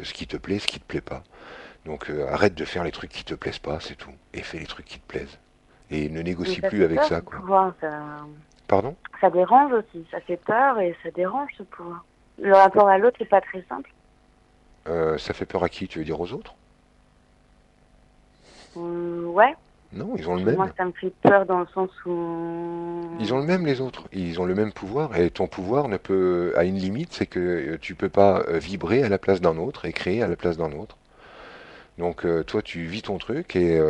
ce qui te plaît, ce qui te plaît pas. Donc arrête de faire les trucs qui te plaisent pas, c'est tout. Et fais les trucs qui te plaisent. Et ne Mais négocie ça plus fait avec peur ça, ce quoi. pouvoir, Pardon? ça dérange aussi, ça fait peur et ça dérange ce pouvoir. Le rapport à l'autre n'est pas très simple. Ça fait peur à qui? Tu veux dire aux autres? Ouais, Non, ils ont le puis moi même. ça me fait peur dans le sens Ils ont le même les autres. Ils ont le même pouvoir. Et ton pouvoir ne peut, à une limite, c'est que tu peux pas vibrer à la place d'un autre et créer à la place d'un autre. Donc toi, tu vis ton truc et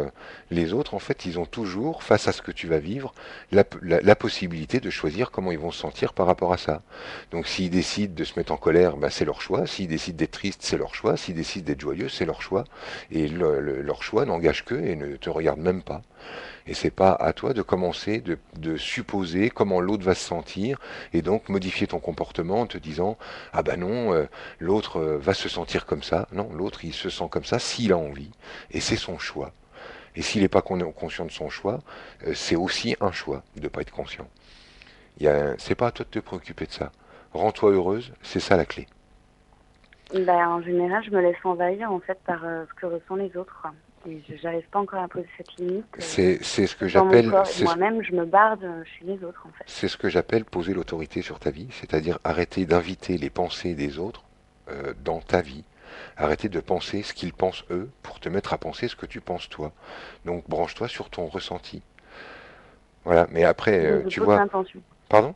les autres, en fait, ils ont toujours, face à ce que tu vas vivre, la possibilité de choisir comment ils vont se sentir par rapport à ça. Donc s'ils décident de se mettre en colère, bah, c'est leur choix. S'ils décident d'être tristes, c'est leur choix. S'ils décident d'être joyeux, c'est leur choix. Et leur choix n'engage qu'eux et ne te regarde même pas. Et c'est pas à toi de commencer de supposer comment l'autre va se sentir et donc modifier ton comportement en te disant ah bah non l'autre va se sentir comme ça. Non, l'autre il se sent comme ça s'il a envie et c'est son choix. Et s'il n'est pas conscient de son choix, c'est aussi un choix de ne pas être conscient. C'est pas à toi de te préoccuper de ça. Rends-toi heureuse, c'est ça la clé. ben, en général, je me laisse envahir en fait par ce que ressentent les autres, quoi. Et j'arrive pas encore à poser cette limite C'est ce que dans mon j'appelle corps. Et moi-même, je me barre chez les autres, en fait. c'est ce que j'appelle poser l'autorité sur ta vie, c'est-à-dire arrêter d'inviter les pensées des autres dans ta vie. Arrêter de penser ce qu'ils pensent eux pour te mettre à penser ce que tu penses toi. Donc branche-toi sur ton ressenti. Voilà, mais après, Donc, je tu pose vois, l'intention. pardon?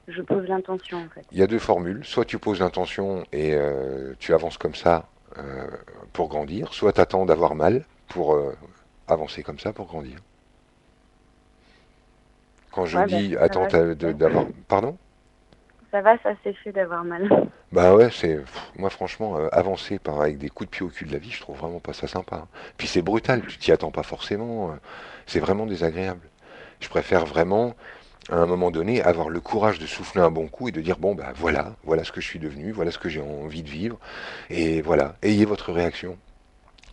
Je pose l'intention, en fait. Il y a deux formules. Soit tu poses l'intention et tu avances comme ça euh, pour grandir, soit tu attends d'avoir mal pour avancer comme ça pour grandir. Quand je Ouais, bah, dis ça attends va, ça se fait. d'avoir... Pardon? Ça va, ça s'est fait d'avoir mal. Bah ouais, moi franchement avancer avec des coups de pied au cul de la vie, je trouve vraiment pas ça sympa, hein. Puis c'est brutal, tu t'y attends pas forcément, c'est vraiment désagréable. Je préfère vraiment à un moment donné avoir le courage de souffler un bon coup et de dire bon bah voilà, voilà ce que je suis devenu, voilà ce que j'ai envie de vivre et voilà, ayez votre réaction.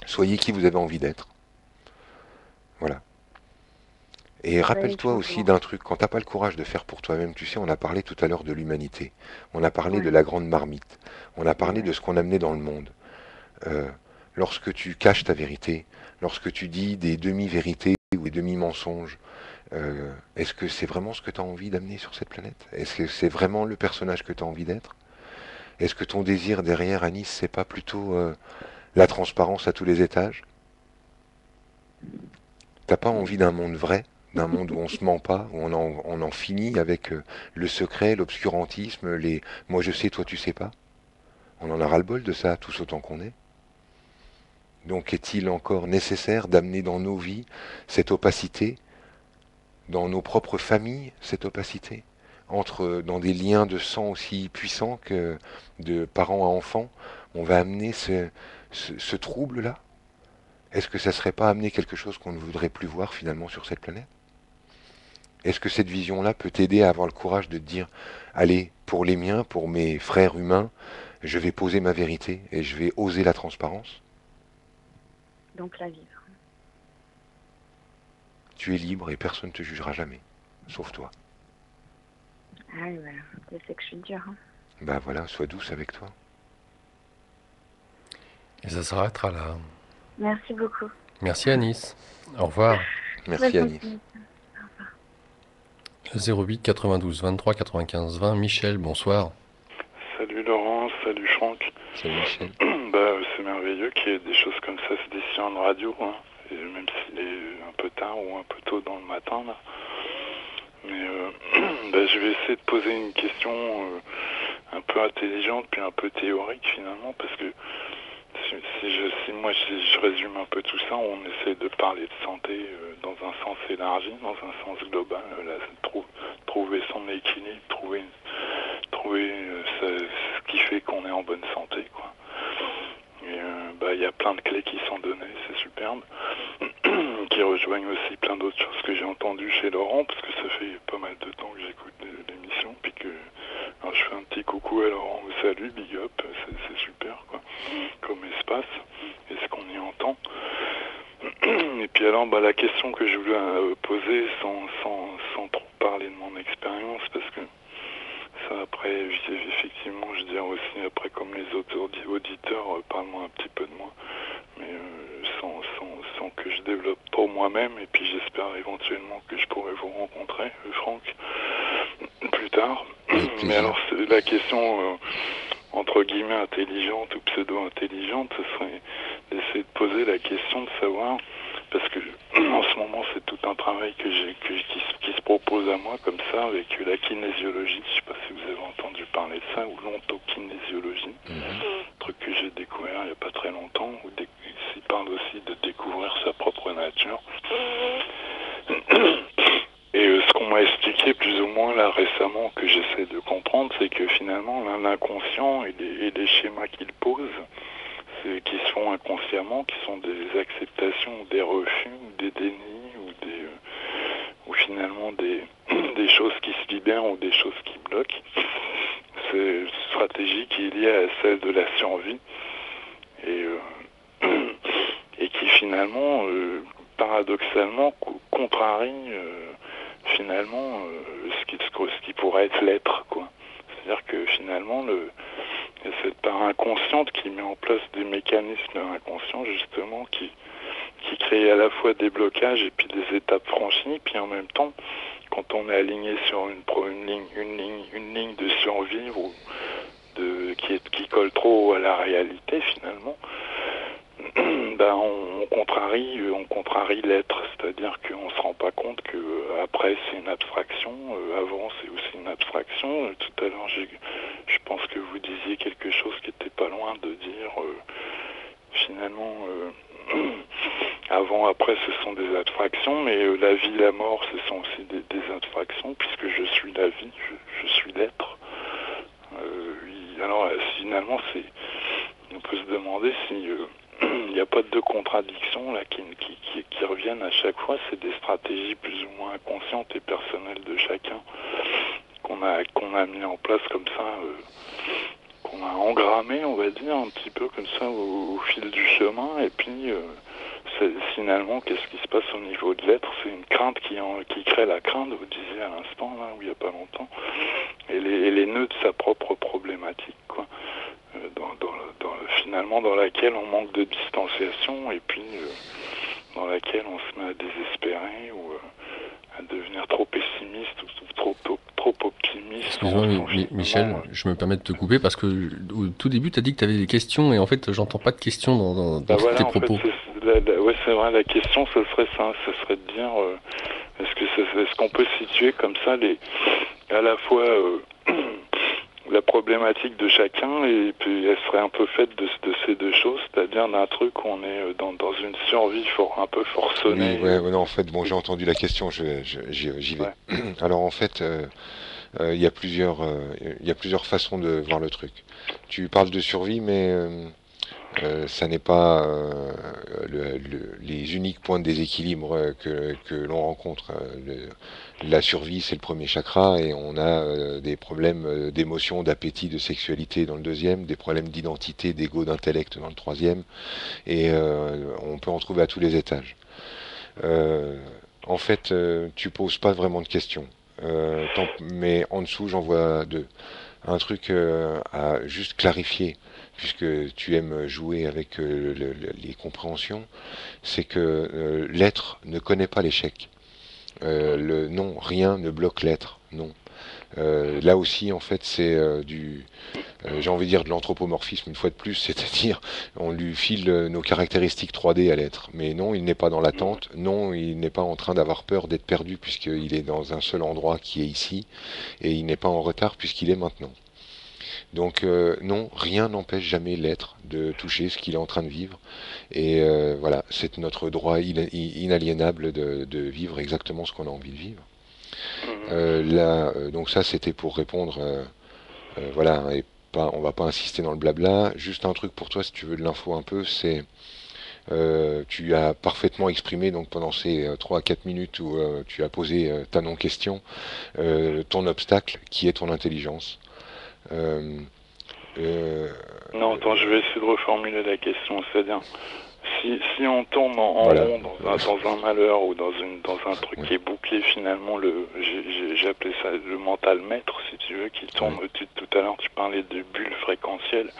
Soyez qui vous avez envie d'être. Voilà. Et Ça y est, rappelle-toi aussi changement. d'un truc, quand t'as pas le courage de faire pour toi-même, tu sais, on a parlé tout à l'heure de l'humanité, on a parlé de Ouais, la grande marmite, on a parlé de ouais. ce qu'on amenait dans le monde. Euh, Lorsque tu caches ta vérité, lorsque tu dis des demi-vérités ou des demi-mensonges, est-ce que c'est vraiment ce que tu as envie d'amener sur cette planète? Est-ce que c'est vraiment le personnage que tu as envie d'être? Est-ce que ton désir derrière Anis, c'est pas plutôt la transparence à tous les étages? T'as pas envie d'un monde vrai, d'un monde où on se ment pas, où on en finit avec le secret, l'obscurantisme, les moi je sais, toi tu sais pas? On en a ras-le-bol de ça, tous autant qu'on est. Donc est-il encore nécessaire d'amener dans nos vies cette opacité, dans nos propres familles, cette opacité, dans des liens de sang aussi puissants que de parents à enfants, on va amener ce trouble-là? Est-ce que ça serait pas amener quelque chose qu'on ne voudrait plus voir finalement sur cette planète? Est-ce que cette vision-là peut t'aider à avoir le courage de te dire, allez, pour les miens, pour mes frères humains, je vais poser ma vérité et je vais oser la transparence? Donc, la vivre. Tu es libre et personne ne te jugera jamais, sauf toi. Ah oui, voilà. Je sais que je suis dure, hein. Ben voilà, sois douce avec toi. Et ça s'arrêtera là. Merci beaucoup. Merci Anis. Au revoir. Bonne Merci Anis. continuation. Au revoir. 08 92 23 95 20. Michel, bonsoir. Salut Laurent, salut Franck. Salut Michel. C'est merveilleux qu'il y ait des choses comme ça se décident en radio, hein. Et même s'il est un peu tard ou un peu tôt dans le matin là. Mais je vais essayer de poser une question un peu intelligente puis un peu théorique finalement, parce que si je résume un peu tout ça, on essaie de parler de santé dans un sens élargi, dans un sens global, trouver son équilibre, trouver ce qui fait qu'on est en bonne santé, quoi. Et il y a plein de clés qui sont données, c'est superbe, qui rejoignent aussi plein d'autres choses que j'ai entendues chez Laurent, parce que ça fait pas mal de temps que j'écoute l'émission, puis que alors je fais un petit coucou à Laurent, salut, big up, c'est super, quoi, comme espace, et ce qu'on y entend. Et puis alors, la question que je voulais poser, sans trop parler de mon expérience, parce que ça après, effectivement, je dirais aussi, après, comme les autres auditeurs, parlent moi-même, et puis j'espère éventuellement que je pourrai vous rencontrer, Franck, plus tard. Avec Mais plaisir. alors, la question, entre guillemets, intelligente ou pseudo-intelligente, ce serait d'essayer de poser la question de savoir, parce que en ce moment, c'est tout un travail qui se propose à moi, comme ça, avec la kinésiologie. Je ne sais pas si vous avez entendu parler de ça, ou l'ontokinésiologie, truc que j'ai découvert il n'y a pas très longtemps, où il parle aussi de découvrir sa propre nature. Et ce qu'on m'a expliqué plus ou moins là récemment, que j'essaie de comprendre, c'est que finalement l'inconscient et les schémas qu'il pose, qui se font inconsciemment, qui sont des acceptations, ou des refus, ou des dénis, ou finalement des choses qui se libèrent ou des choses qui bloquent. C'est une stratégie qui est liée à celle de la survie et qui finalement, paradoxalement, contrarie finalement ce qui pourrait être l'être, quoi. C'est-à-dire que finalement, il y a cette part inconsciente qui met en place des mécanismes inconscients, justement, qui crée à la fois des blocages et puis des étapes franchies, puis en même temps, quand on est aligné sur une ligne de survie ou qui colle trop à la réalité, finalement, ben on contrarie l'être, c'est-à-dire qu'on se rend pas compte que après c'est une abstraction, avant c'est aussi une abstraction. Tout à l'heure je pense que vous disiez quelque chose qui était pas loin de dire finalement avant, après ce sont des abstractions, mais la vie, la mort ce sont aussi des abstractions, puisque je suis la vie, je suis l'être. Alors finalement on peut se demander si il n'y a pas de contradictions là qui reviennent à chaque fois. C'est des stratégies plus ou moins inconscientes et personnelles de chacun qu'on a mis en place comme ça, qu'on a engrammé, on va dire, un petit peu comme ça au fil du chemin. Et puis finalement, qu'est-ce qui se passe au niveau de l'être? C'est une crainte qui crée la crainte, vous disiez à l'instant, là, où il n'y a pas longtemps, et les nœuds de sa propre problématique, quoi. Finalement dans laquelle on manque de distanciation et puis dans laquelle on se met à désespérer ou à devenir trop pessimiste ou trop optimiste. Excuse-moi, Michel, je me permets de te couper parce que au tout début, tu as dit que tu avais des questions et en fait, j'entends pas de questions dans voilà, tes propos. Ouais, c'est vrai, la question, ce serait ça, ce serait de dire est-ce qu'on peut situer comme ça à la fois la problématique de chacun, et puis elle serait un peu faite de ces deux choses, c'est-à-dire d'un truc où on est dans une survie un peu forcenée. Oui, ouais, non, en fait, bon, j'ai entendu la question, j'y vais. Ouais. Alors en fait, il y a plusieurs façons de voir le truc. Tu parles de survie, mais ça n'est pas les uniques points de déséquilibre que l'on rencontre. La survie, c'est le premier chakra, et on a des problèmes d'émotion, d'appétit, de sexualité dans le deuxième, des problèmes d'identité, d'ego, d'intellect dans le troisième, et on peut en trouver à tous les étages. En fait, tu poses pas vraiment de questions. Mais en dessous, j'en vois deux. Un truc à juste clarifier, puisque tu aimes jouer avec les compréhensions, c'est que l'être ne connaît pas l'échec. Non, rien ne bloque l'être, non. Là aussi, en fait, c'est j'ai envie de dire de l'anthropomorphisme une fois de plus, c'est-à-dire on lui file nos caractéristiques 3D à l'être. Mais non, il n'est pas dans l'attente, non, il n'est pas en train d'avoir peur d'être perdu puisqu'il est dans un seul endroit qui est ici, et il n'est pas en retard puisqu'il est maintenant. Donc non, rien n'empêche jamais l'être de toucher ce qu'il est en train de vivre. Et voilà, c'est notre droit inaliénable de vivre exactement ce qu'on a envie de vivre. Donc ça, c'était pour répondre, voilà, et on va pas insister dans le blabla. Juste un truc pour toi, si tu veux de l'info un peu, c'est tu as parfaitement exprimé donc pendant ces 3 à 4 minutes où tu as posé ta non-question, ton obstacle qui est ton intelligence. Non, attends, je vais essayer de reformuler la question. C'est-à-dire, si on tourne en Voilà. rond dans un malheur ou dans un truc Oui. qui est bouclé, finalement, j'ai appelé ça le mental maître, si tu veux, qui tourne. Oui. Tout à l'heure, tu parlais de bulles fréquentielles.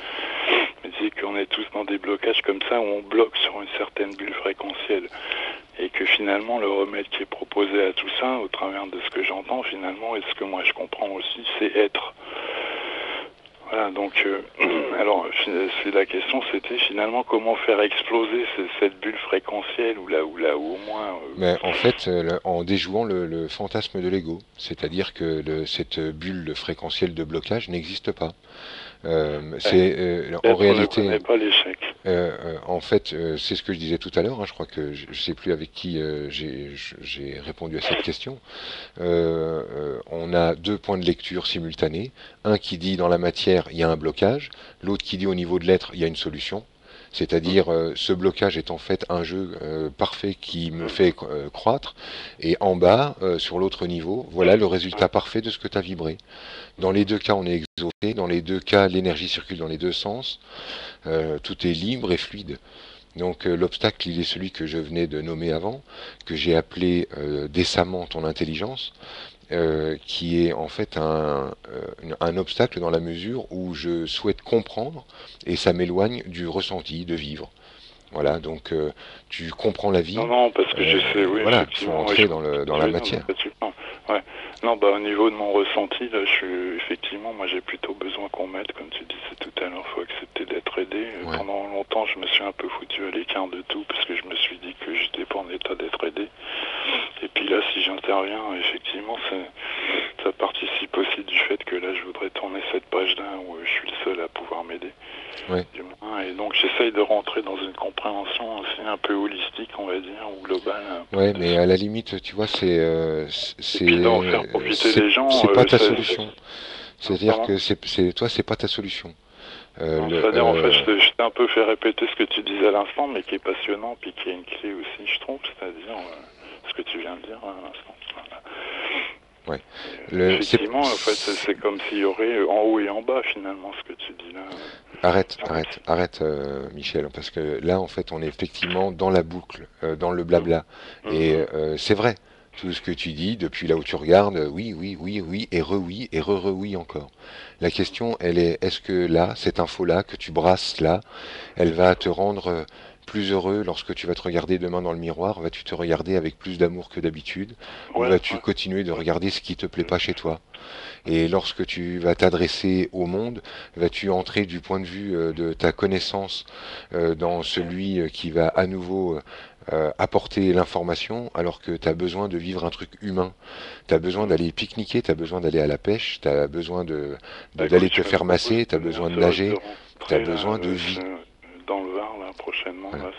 Mais c'est qu'on est tous dans des blocages comme ça où on bloque sur une certaine bulle fréquentielle. Et et que finalement le remède qui est proposé à tout ça, au travers de ce que j'entends finalement, et ce que moi je comprends aussi, c'est être. Voilà, donc, alors, la question c'était finalement comment faire exploser cette bulle fréquentielle, ou au moins... Mais en fait, en déjouant le fantasme de l'ego, c'est-à-dire que cette bulle fréquentielle de blocage n'existe pas. En L'être ne réalité, connaît pas l'échec. en fait, c'est ce que je disais tout à l'heure. Hein, je crois que je ne sais plus avec qui j'ai répondu à cette question. On a deux points de lecture simultanés. Un qui dit dans la matière il y a un blocage, l'autre qui dit au niveau de l'être il y a une solution. C'est-à-dire ce blocage est en fait un jeu parfait qui me fait croître. Et en bas, sur l'autre niveau, voilà le résultat parfait de ce que tu as vibré. Dans les deux cas, on est exaucé. Dans les deux cas, l'énergie circule dans les deux sens. Tout est libre et fluide. Donc l'obstacle, il est celui que je venais de nommer avant, que j'ai appelé décemment ton intelligence, qui est en fait un obstacle dans la mesure où je souhaite comprendre et ça m'éloigne du ressenti de vivre. Voilà, donc tu comprends la vie. Non, parce que je sais, oui, voilà, il faut effectivement. entrer dans la matière. Ouais. Non, au niveau de mon ressenti, là, effectivement, moi j'ai plutôt besoin qu'on m'aide, comme tu disais tout à l'heure, il faut accepter d'être aidé. Ouais. Pendant longtemps, je me suis un peu foutu à l'écart de tout, parce que je me suis dit que j'étais pas en état d'être aidé. Et puis là, si j'interviens, effectivement, ça participe aussi du fait que là, je voudrais tourner cette page-là où je suis le seul à pouvoir m'aider. Ouais. Du moins. Et donc, j'essaye de rentrer dans une compréhension aussi un peu holistique, on va dire, ou globale. Ouais, mais à la limite, tu vois, et puis d'en faire profiter les gens. C'est pas ta solution. C'est-à-dire pardon que toi, c'est pas ta solution. C'est-à-dire, en fait, je t'ai un peu fait répéter ce que tu disais à l'instant, mais qui est passionnant, puis qui a une clé aussi, je trouve, c'est-à-dire ce que tu viens de dire à l'instant. Voilà. Ouais. Effectivement, en fait, c'est comme s'il y aurait en haut et en bas, finalement, ce que tu dis là. Arrête, Michel, parce que là, en fait, on est effectivement dans la boucle, dans le blabla. Et c'est vrai, tout ce que tu dis, depuis là où tu regardes, oui, et re-oui, et re-oui encore. La question, elle est, est-ce que là, cette info-là, que tu brasses là, elle va te rendre plus heureux lorsque tu vas te regarder demain dans le miroir? Vas-tu te regarder avec plus d'amour que d'habitude? Ou vas-tu continuer de regarder ce qui te plaît pas chez toi? Et lorsque tu vas t'adresser au monde, vas-tu entrer du point de vue de ta connaissance dans celui qui va à nouveau apporter l'information, alors que tu as besoin de vivre un truc humain. Tu as besoin d'aller pique-niquer, tu as besoin d'aller à la pêche, tu as besoin d'aller te faire masser, tu as besoin de nager, tu as besoin de vie. Dans le Var, là, prochainement. Voilà. Là,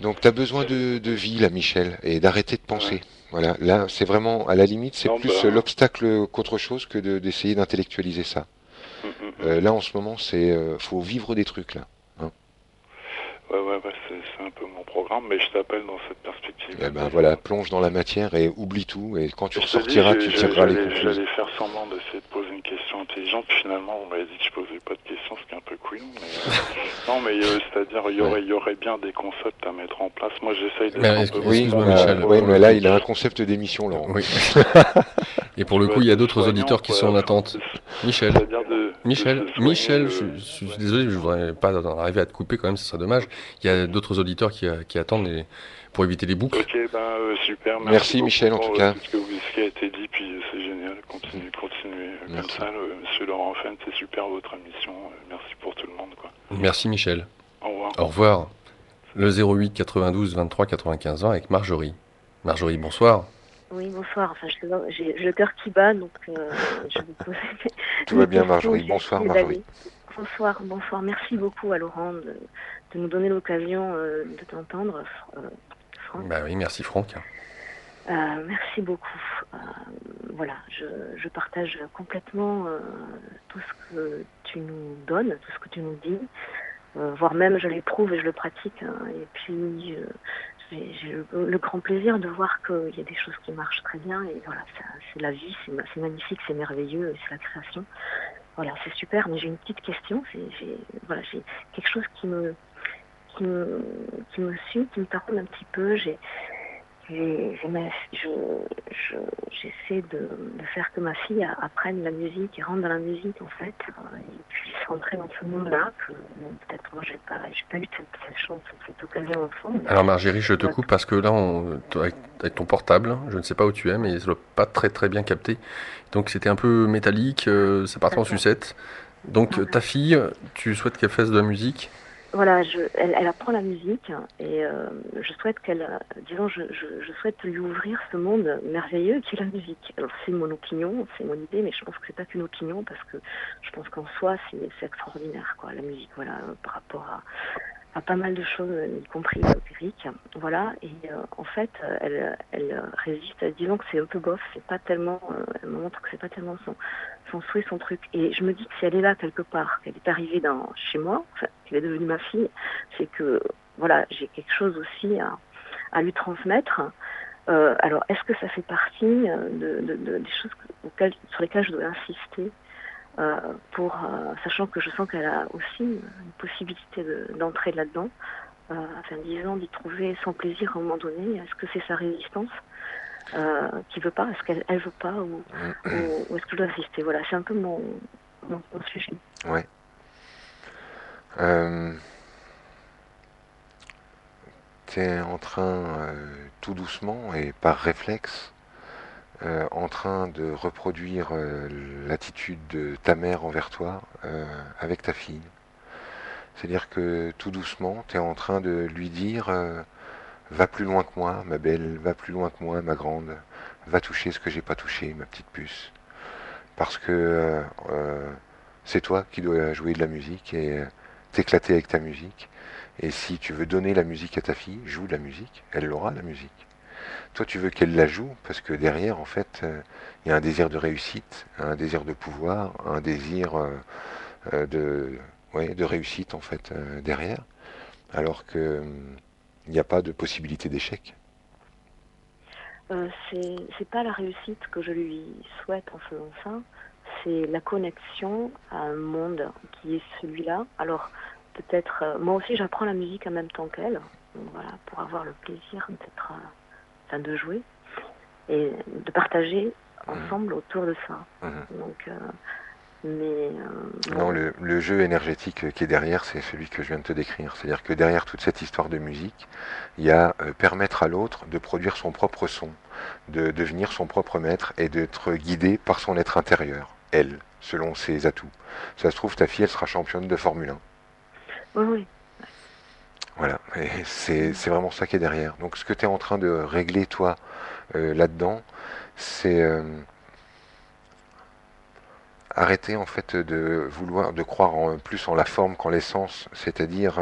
Donc tu as besoin de vie, là, Michel, et d'arrêter de penser. Ouais. Voilà, là, c'est vraiment, à la limite, c'est plus l'obstacle qu'autre chose que d'essayer d'intellectualiser ça. Là, en ce moment, faut vivre des trucs, là. Hein. Ouais, c'est un peu mon programme, mais je t'appelle dans cette perspective. Et ben voilà, plonge dans la matière et oublie tout, et quand tu ressortiras, tu tireras les conclusions. J'allais faire semblant d'essayer de poser une question intelligente, puis finalement, on m'avait dit que je posais pas de questions, ce qui est un peu cool, mais... non, mais c'est-à-dire, il y aurait bien des concepts à mettre en place. Moi, j'essaye d'être un peu... Michel. Oui, mais là, il a un concept d'émission, Laurent. Oui. Et pour le coup, il y a d'autres auditeurs qui sont en attente. Michel, je suis désolé, je voudrais pas arriver à te couper quand même, ce serait dommage. Il y a d'autres auditeurs qui attendent pour éviter les boucles. Ok, super. Merci Michel, en tout cas. Ce qui a été dit, puis c'est génial. Continuez comme ça. Monsieur Laurent Fenn, c'est super votre émission. Merci pour tout le monde, quoi. Merci Michel. Au revoir. Au revoir. Le 08 92 23 95 20 avec Marjorie. Marjorie, bonsoir. Oui, bonsoir. Enfin, j'ai le cœur qui bat, donc je vais poser. Tout va bien, Marjorie. Bonsoir, Marjorie. Bonsoir. Merci beaucoup à Laurent de nous donner l'occasion de t'entendre, Franck. Bah oui, merci Franck. Merci beaucoup. Voilà, je partage complètement tout ce que tu nous donnes, tout ce que tu nous dis, voire même je l'éprouve et je le pratique. Et puis j'ai le grand plaisir de voir qu'il y a des choses qui marchent très bien. Et voilà, c'est la vie, c'est magnifique, c'est merveilleux, c'est la création. Voilà, c'est super. Mais j'ai une petite question. J'ai quelque chose qui me suit, qui me taraude un petit peu. j'essaie de faire que ma fille apprenne la musique et rentre dans la musique en fait, et puisse rentrer dans ce monde-là. Peut-être moi j'ai pas eu cette chance, cette occasion enfant. Alors Margérie, je te Ouais. coupe parce que là, avec ton portable, je ne sais pas où tu es, mais ça doit pas très très bien capter. Donc c'était un peu métallique, ça partait en D'accord. sucette. Donc Voilà. ta fille, tu souhaites qu'elle fasse de la musique? Voilà, elle apprend la musique et je souhaite disons, je souhaite lui ouvrir ce monde merveilleux qui est la musique. Alors c'est mon opinion, c'est mon idée, mais je pense que c'est pas qu'une opinion parce que je pense qu'en soi c'est extraordinaire, quoi, la musique, voilà, par rapport à pas mal de choses, y compris ésotériques, voilà. Et en fait, elle résiste. Disons que c'est un peu bof, c'est pas tellement. Elle me montre que c'est pas tellement son souhait, son truc. Et je me dis que si elle est là quelque part, qu'elle est arrivée chez moi, enfin, qu'elle est devenue ma fille, c'est que voilà, j'ai quelque chose aussi à lui transmettre. Alors, est-ce que ça fait partie des choses sur lesquelles je dois insister? Sachant que je sens qu'elle a aussi une possibilité d'entrer là-dedans, enfin disons d'y trouver son plaisir à un moment donné. Est-ce que c'est sa résistance qui veut pas? Est-ce qu'elle veut pas ou est-ce que je dois assister? Voilà, c'est un peu mon sujet. Ouais. Tu es en train, tout doucement et par réflexe, en train de reproduire l'attitude de ta mère envers toi avec ta fille. C'est-à-dire que tout doucement, tu es en train de lui dire va plus loin que moi, ma belle, va plus loin que moi, ma grande, va toucher ce que j'ai pas touché, ma petite puce. Parce que c'est toi qui dois jouer de la musique et t'éclater avec ta musique. Et si tu veux donner la musique à ta fille, joue de la musique, elle l'aura la musique. Toi, tu veux qu'elle la joue parce que derrière, en fait, il y a un désir de réussite, un désir de pouvoir, un désir de réussite, en fait, derrière. Alors que il n'y a pas de possibilité d'échec. C'est pas la réussite que je lui souhaite en faisant ça, c'est la connexion à un monde qui est celui-là. Alors peut-être, moi aussi j'apprends la musique en même temps qu'elle, voilà, pour avoir le plaisir d'être, enfin, de jouer et de partager ensemble autour de ça. Donc, Non, bon. le jeu énergétique qui est derrière, c'est celui que je viens de te décrire. C'est-à-dire que derrière toute cette histoire de musique, il y a permettre à l'autre de produire son propre son, de devenir son propre maître et d'être guidé par son être intérieur, elle, selon ses atouts. Ça se trouve, ta fille, elle sera championne de Formule 1. Oui. Voilà, et c'est vraiment ça qui est derrière. Donc ce que tu es en train de régler, toi, là-dedans, c'est arrêter en fait de croire plus en la forme qu'en l'essence, c'est-à-dire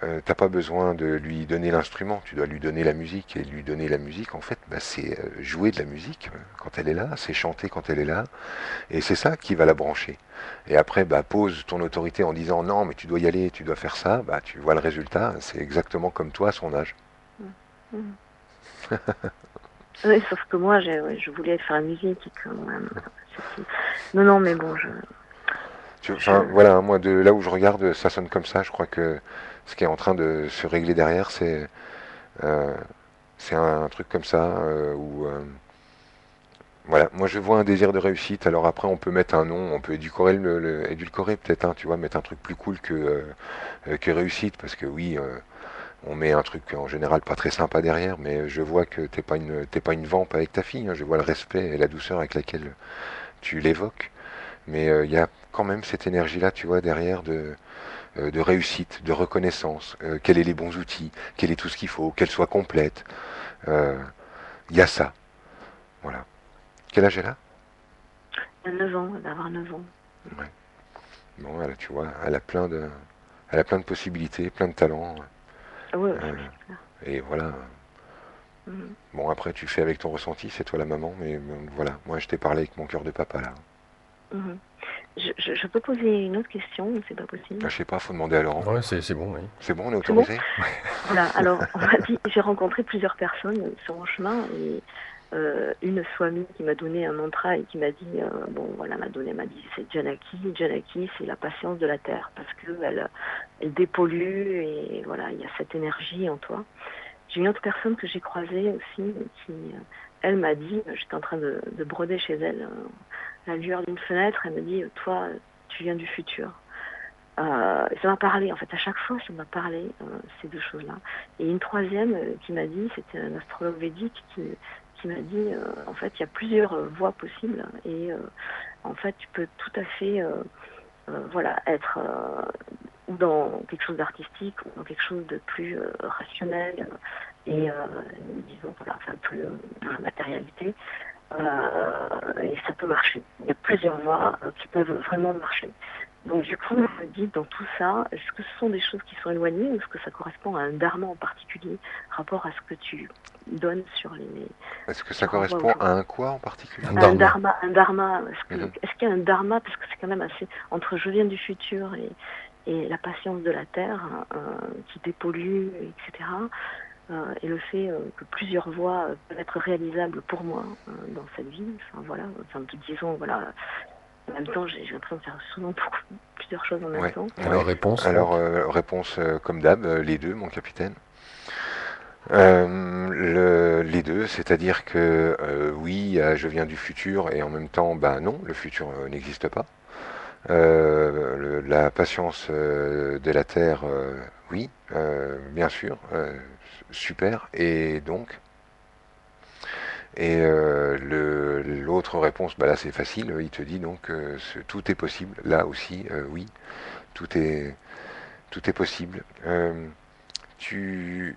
t'as pas besoin de lui donner l'instrument, tu dois lui donner la musique, et lui donner la musique en fait c'est jouer de la musique quand elle est là, c'est chanter quand elle est là, et c'est ça qui va la brancher. Et après pose ton autorité en disant non mais tu dois y aller, tu dois faire ça, tu vois le résultat, c'est exactement comme toi à son âge. Oui, sauf que moi je voulais faire la musique et que non mais bon Voilà, moi de là où je regarde, ça sonne comme ça. Je crois que ce qui est en train de se régler derrière, c'est un truc comme ça où voilà, moi je vois un désir de réussite. Alors après, on peut mettre un nom, on peut édulcorer peut-être, hein, tu vois, mettre un truc plus cool que réussite, parce que oui, on met un truc en général pas très sympa derrière, mais je vois que t'es pas une vampe avec ta fille. Hein, je vois le respect et la douceur avec laquelle tu l'évoques. Mais il y a quand même cette énergie-là, tu vois, derrière de réussite, de reconnaissance, quels sont les bons outils, quel est tout ce qu'il faut, qu'elle soit complète. Il y a ça. Voilà. Quel âge elle a? 9 ans, d'avoir 9 ans. Ouais. Bon, tu vois, elle a plein de possibilités, plein de talents. Oui, et voilà. Bon, après, tu fais avec ton ressenti, c'est toi la maman, mais voilà. Moi, je t'ai parlé avec mon cœur de papa, là. Je peux poser une autre question, ou c'est pas possible? Je sais pas, faut demander à Laurent. Ouais, c'est bon, oui. C'est bon, on est autorisé? Bon. Voilà, alors on m'a dit, j'ai rencontré plusieurs personnes sur mon chemin et une Swami qui m'a donné un mantra et qui m'a dit, m'a dit c'est Janaki c'est la patience de la terre parce que elle dépollue et voilà, il y a cette énergie en toi. J'ai une autre personne que j'ai croisée aussi, qui, elle m'a dit, j'étais en train de broder chez elle, à la lueur d'une fenêtre, elle me dit, toi, tu viens du futur. Ça m'a parlé, en fait, à chaque fois, ça m'a parlé, ces deux choses-là. Et une troisième qui m'a dit, c'était un astrologue védique qui m'a dit, en fait, il y a plusieurs voies possibles, et en fait, tu peux tout à fait, voilà, être ou dans quelque chose d'artistique, ou dans quelque chose de plus rationnel, et disons, voilà, enfin, plus dans la matérialité. Et ça peut marcher. Il y a plusieurs voies qui peuvent vraiment marcher. Donc du coup, je me dis, dans tout ça, est-ce que ce sont des choses qui sont éloignées ou est-ce que ça correspond à un dharma en particulier, rapport à ce que tu donnes sur les... Est-ce que ça Tu renvoies aux correspond gens. à un quoi en particulier? Un dharma. Un dharma, Mhm. est-ce qu'il y a un dharma, parce que c'est quand même assez, entre je viens du futur et la patience de la Terre, qui dépollue, etc., et le fait que plusieurs voies peuvent être réalisables pour moi dans cette vie, enfin voilà, enfin, disons, voilà, en même temps, j'ai l'impression de faire souvent plusieurs choses en même Ouais, temps. Alors, ouais. réponse, Alors, Franck? réponse comme d'hab, les deux, mon capitaine. Les deux, c'est-à-dire que oui, je viens du futur et en même temps, bah non, le futur n'existe pas. La patience de la Terre, oui, bien sûr, super. L'autre réponse, bah là c'est facile, il te dit donc tout est possible. Là aussi, oui, tout est, tout est possible. Tu,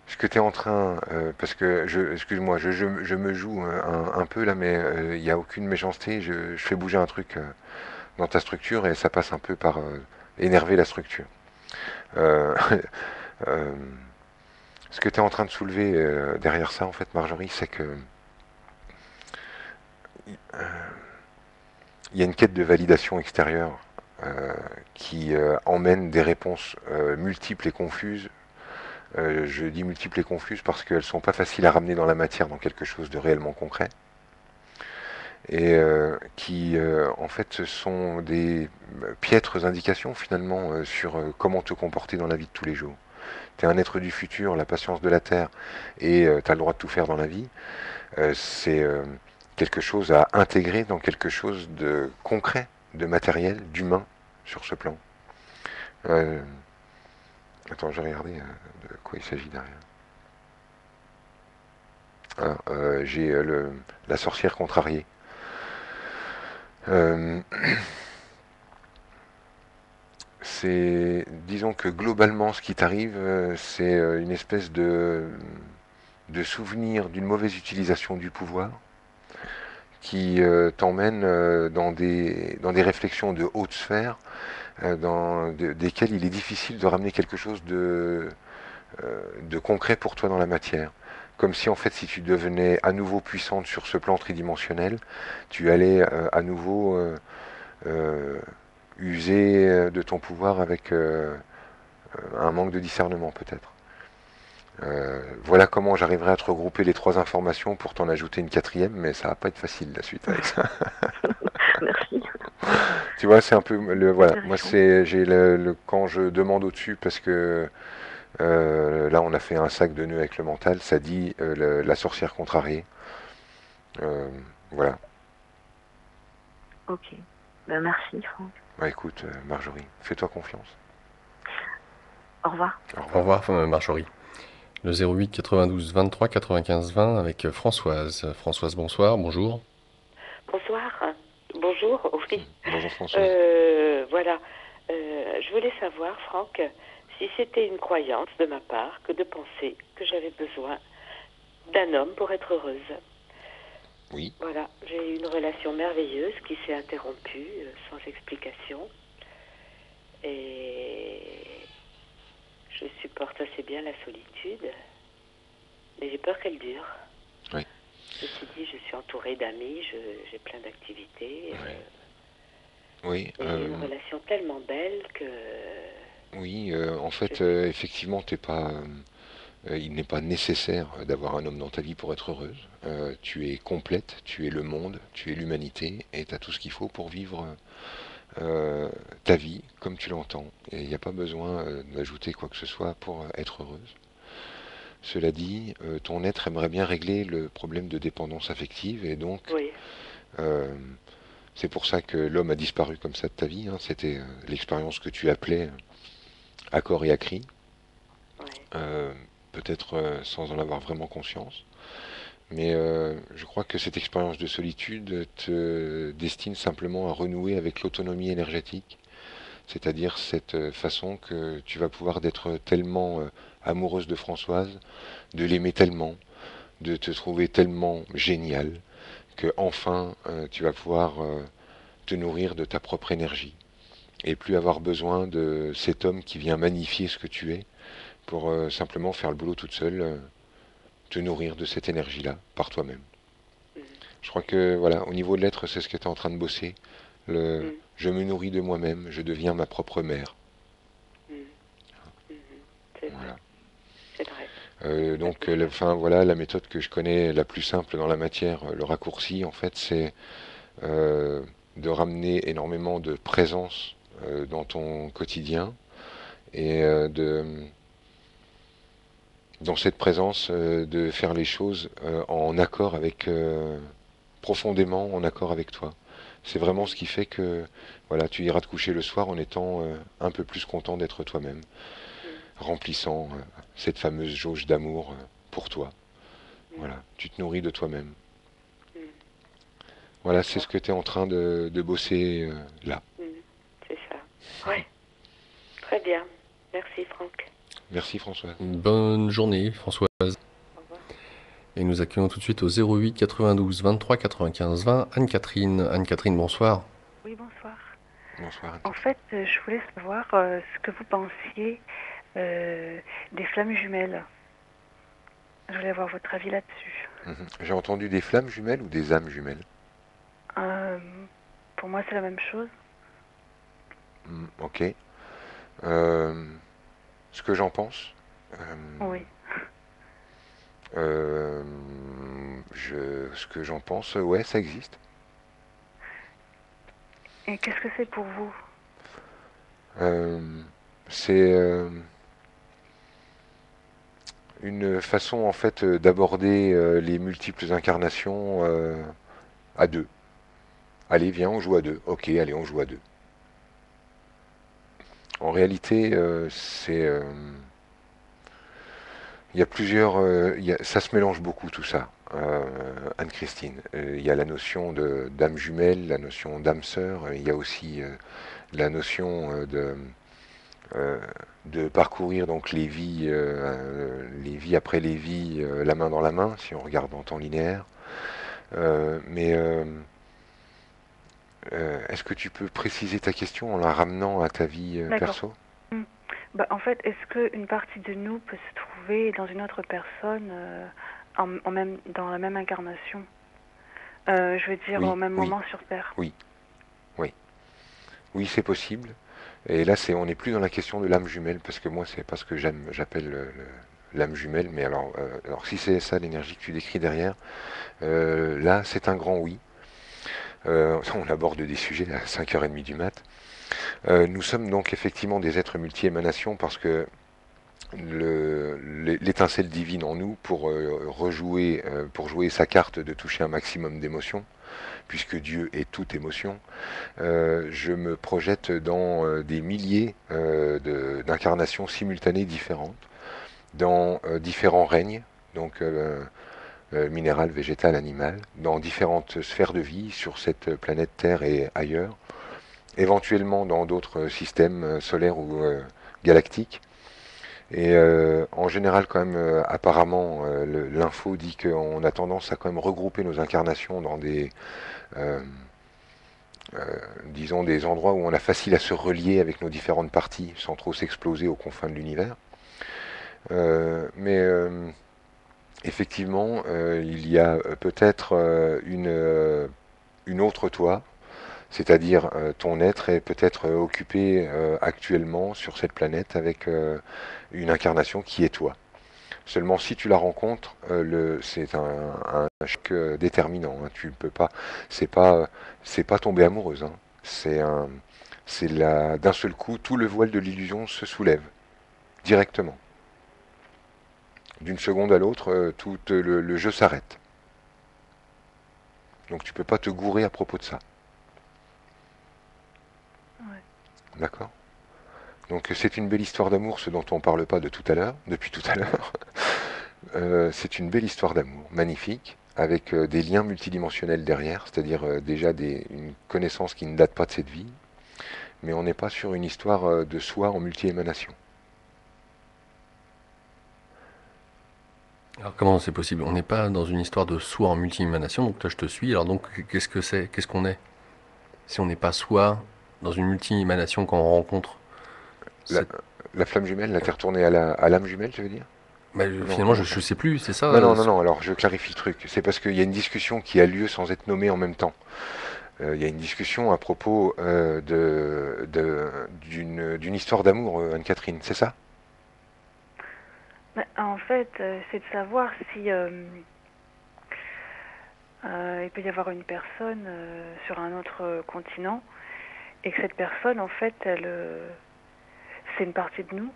ce que tu es en train, parce que excuse-moi, je me joue un peu là, mais il n'y a aucune méchanceté. Je fais bouger un truc dans ta structure et ça passe un peu par énerver la structure. Euh, euh, Ce que tu es en train de soulever derrière ça, en fait, Marjorie, c'est que il y a une quête de validation extérieure qui emmène des réponses multiples et confuses. Je dis multiples et confuses parce qu'elles ne sont pas faciles à ramener dans la matière, dans quelque chose de réellement concret. Et qui, en fait, ce sont des piètres indications, finalement, sur comment te comporter dans la vie de tous les jours. Tu es un être du futur, la patience de la Terre, et tu as le droit de tout faire dans la vie. C'est quelque chose à intégrer dans quelque chose de concret, de matériel, d'humain sur ce plan. Euh, Attends, je vais regarder de quoi il s'agit derrière. Ah, j'ai la sorcière contrariée. Euh, disons que globalement, ce qui t'arrive, c'est une espèce de souvenir d'une mauvaise utilisation du pouvoir qui t'emmène dans des réflexions de haute sphère, desquelles il est difficile de ramener quelque chose de concret pour toi dans la matière. Comme si en fait si tu devenais à nouveau puissante sur ce plan tridimensionnel, tu allais à nouveau euh, user de ton pouvoir avec un manque de discernement peut-être. Voilà comment j'arriverai à te regrouper les trois informations pour t'en ajouter une quatrième, mais ça va pas être facile la suite avec ça. Merci. Tu vois, c'est un peu le voilà. Moi, Intéressant. j'ai quand je demande au-dessus parce que là, on a fait un sac de nœuds avec le mental. Ça dit la sorcière contrariée. Euh, voilà. Ok. Ben, merci, Franck. Bah, écoute, Marjorie, fais-toi confiance. Au revoir. Au Au revoir. revoir, Marjorie. Le 08 92 23 95 20 avec Françoise. Françoise, bonsoir, bonjour. Bonsoir. Bonjour, oui. Bonjour Françoise. Voilà. Je voulais savoir, Franck, si c'était une croyance de ma part que de penser que j'avais besoin d'un homme pour être heureuse. Oui. Voilà. J'ai eu une relation merveilleuse qui s'est interrompue sans explication. Et je supporte assez bien la solitude. Mais j'ai peur qu'elle dure. Oui. Ceci dit, je suis entourée d'amis, j'ai plein d'activités. Oui. Et j'ai une relation tellement belle que... Oui. En fait, Je- effectivement, t'es pas. Il n'est pas nécessaire d'avoir un homme dans ta vie pour être heureuse. Tu es complète, tu es le monde, tu es l'humanité, et tu as tout ce qu'il faut pour vivre ta vie comme tu l'entends. Et il n'y a pas besoin d'ajouter quoi que ce soit pour être heureuse. Cela dit, ton être aimerait bien régler le problème de dépendance affective et donc Oui, euh, c'est pour ça que l'homme a disparu comme ça de ta vie, hein. C'était l'expérience que tu appelais à corps et à cri, oui, euh, peut-être sans en avoir vraiment conscience. Mais je crois que cette expérience de solitude te destine simplement à renouer avec l'autonomie énergétique, c'est-à-dire cette façon que tu vas pouvoir d'être tellement amoureuse de Françoise, de l'aimer tellement, de te trouver tellement génial, que enfin tu vas pouvoir te nourrir de ta propre énergie et plus avoir besoin de cet homme qui vient magnifier ce que tu es pour simplement faire le boulot toute seule, te nourrir de cette énergie-là par toi-même. mhm, Je crois que voilà, au niveau de l'être, c'est ce que tu es en train de bosser. mhm, Je me nourris de moi-même, je deviens ma propre mère. mhm, mhm. C'est vrai, Voilà. c'est vrai. Ça Donc, tout à fait. enfin, voilà, la méthode que je connais la plus simple dans la matière, le raccourci, en fait, c'est euh, de ramener énormément de présence dans ton quotidien et dans cette présence, de faire les choses en accord avec, profondément en accord avec toi. C'est vraiment ce Mhm, qui fait que voilà, tu iras te coucher le soir en étant un peu plus content d'être toi-même, mhm, remplissant cette fameuse jauge d'amour pour toi. mhm, Voilà, tu te nourris de toi-même. mhm. Voilà, c'est ce D'accord. que tu es en train de bosser là. Mhm. C'est ça. Ouais, très bien. Merci Franck. Merci François. Une bonne journée, Françoise. Au revoir. Et nous accueillons tout de suite au 08 92 23 95 20 Anne-Catherine. Anne-Catherine, bonsoir. Oui, bonsoir. Bonsoir En Anne-Catherine. fait, je voulais savoir ce que vous pensiez des flammes jumelles. Je voulais avoir votre avis là-dessus. Mhm. J'ai entendu des flammes jumelles ou des âmes jumelles. Euh, pour moi, c'est la même chose. Ok. Euh, Ce que j'en pense. euh, Oui. Euh, ce que j'en pense, ouais, ça existe. Et qu'est-ce que c'est pour vous? Euh, c'est une façon en fait d'aborder les multiples incarnations à deux. Allez, viens, on joue à deux. Ok, allez, on joue à deux. En réalité, il y a plusieurs, ça se mélange beaucoup tout ça, Anne-Christine. Il y a la notion de d'âme jumelle, la notion d'âme sœur. Il y a aussi la notion euh, de parcourir donc les vies après les vies, la main dans la main, si on regarde en temps linéaire. Mais est-ce que tu peux préciser ta question en la ramenant à ta vie D'accord. perso? Hmm. Bah, en fait, est-ce qu'une partie de nous peut se trouver dans une autre personne dans la même incarnation? Je veux dire, au Oui, même oui, moment sur Terre. oui, oui. Oui, c'est possible. Et là, on n'est plus dans la question de l'âme jumelle, parce que moi, c'est pas ce que j'appelle l'âme jumelle. Mais alors, si c'est ça l'énergie que tu décris derrière, là, c'est un grand oui. On aborde des sujets à 5h30 du mat. Nous sommes donc effectivement des êtres multi-émanations parce que l'étincelle divine en nous pour jouer sa carte de toucher un maximum d'émotions, puisque Dieu est toute émotion. Je me projette dans des milliers d'incarnations simultanées différentes, dans différents règnes, donc minéral, végétal, animal, dans différentes sphères de vie sur cette planète Terre et ailleurs, éventuellement dans d'autres systèmes solaires ou galactiques. Et en général, quand même, apparemment, l'info dit qu'on a tendance à quand même regrouper nos incarnations dans euh, disons, des endroits où on a facile à se relier avec nos différentes parties sans trop s'exploser aux confins de l'univers. Mais effectivement, il y a peut-être une autre toi, c'est-à-dire ton être est peut-être occupé actuellement sur cette planète avec une incarnation qui est toi. Seulement si tu la rencontres, c'est un choc déterminant, hein. Tu peux pas, c'est pas, c'est pas tomber amoureuse, hein. C'est un, d'un seul coup, tout le voile de l'illusion se soulève directement. d'une seconde à l'autre, tout le jeu s'arrête. Donc tu peux pas te gourer à propos de ça. Ouais. D'accord? Donc c'est une belle histoire d'amour, ce dont on parle pas depuis tout à l'heure. C'est une belle histoire d'amour, magnifique, avec des liens multidimensionnels derrière, c'est-à-dire déjà une connaissance qui ne date pas de cette vie, mais on n'est pas sur une histoire de soi en multi-émanation. Alors comment c'est possible? On n'est pas dans une histoire de soi en multi-émanation, donc toi je te suis. Alors donc qu'est-ce que c'est? Qu'est-ce qu'on est? Si on n'est pas soi dans une multi-émanation quand on rencontre La, cette... la flamme jumelle, la terre tournée à l'âme jumelle, tu veux dire? Bah, Non, finalement comment je ça? sais plus, c'est ça? Non, non, non, non, alors je clarifie le truc. C'est parce qu'il y a une discussion qui a lieu sans être nommée en même temps. Il y a une discussion à propos d'une histoire d'amour, Anne-Catherine, c'est ça? Bah, en fait, c'est de savoir si il peut y avoir une personne sur un autre continent et que cette personne, en fait, c'est une partie de nous.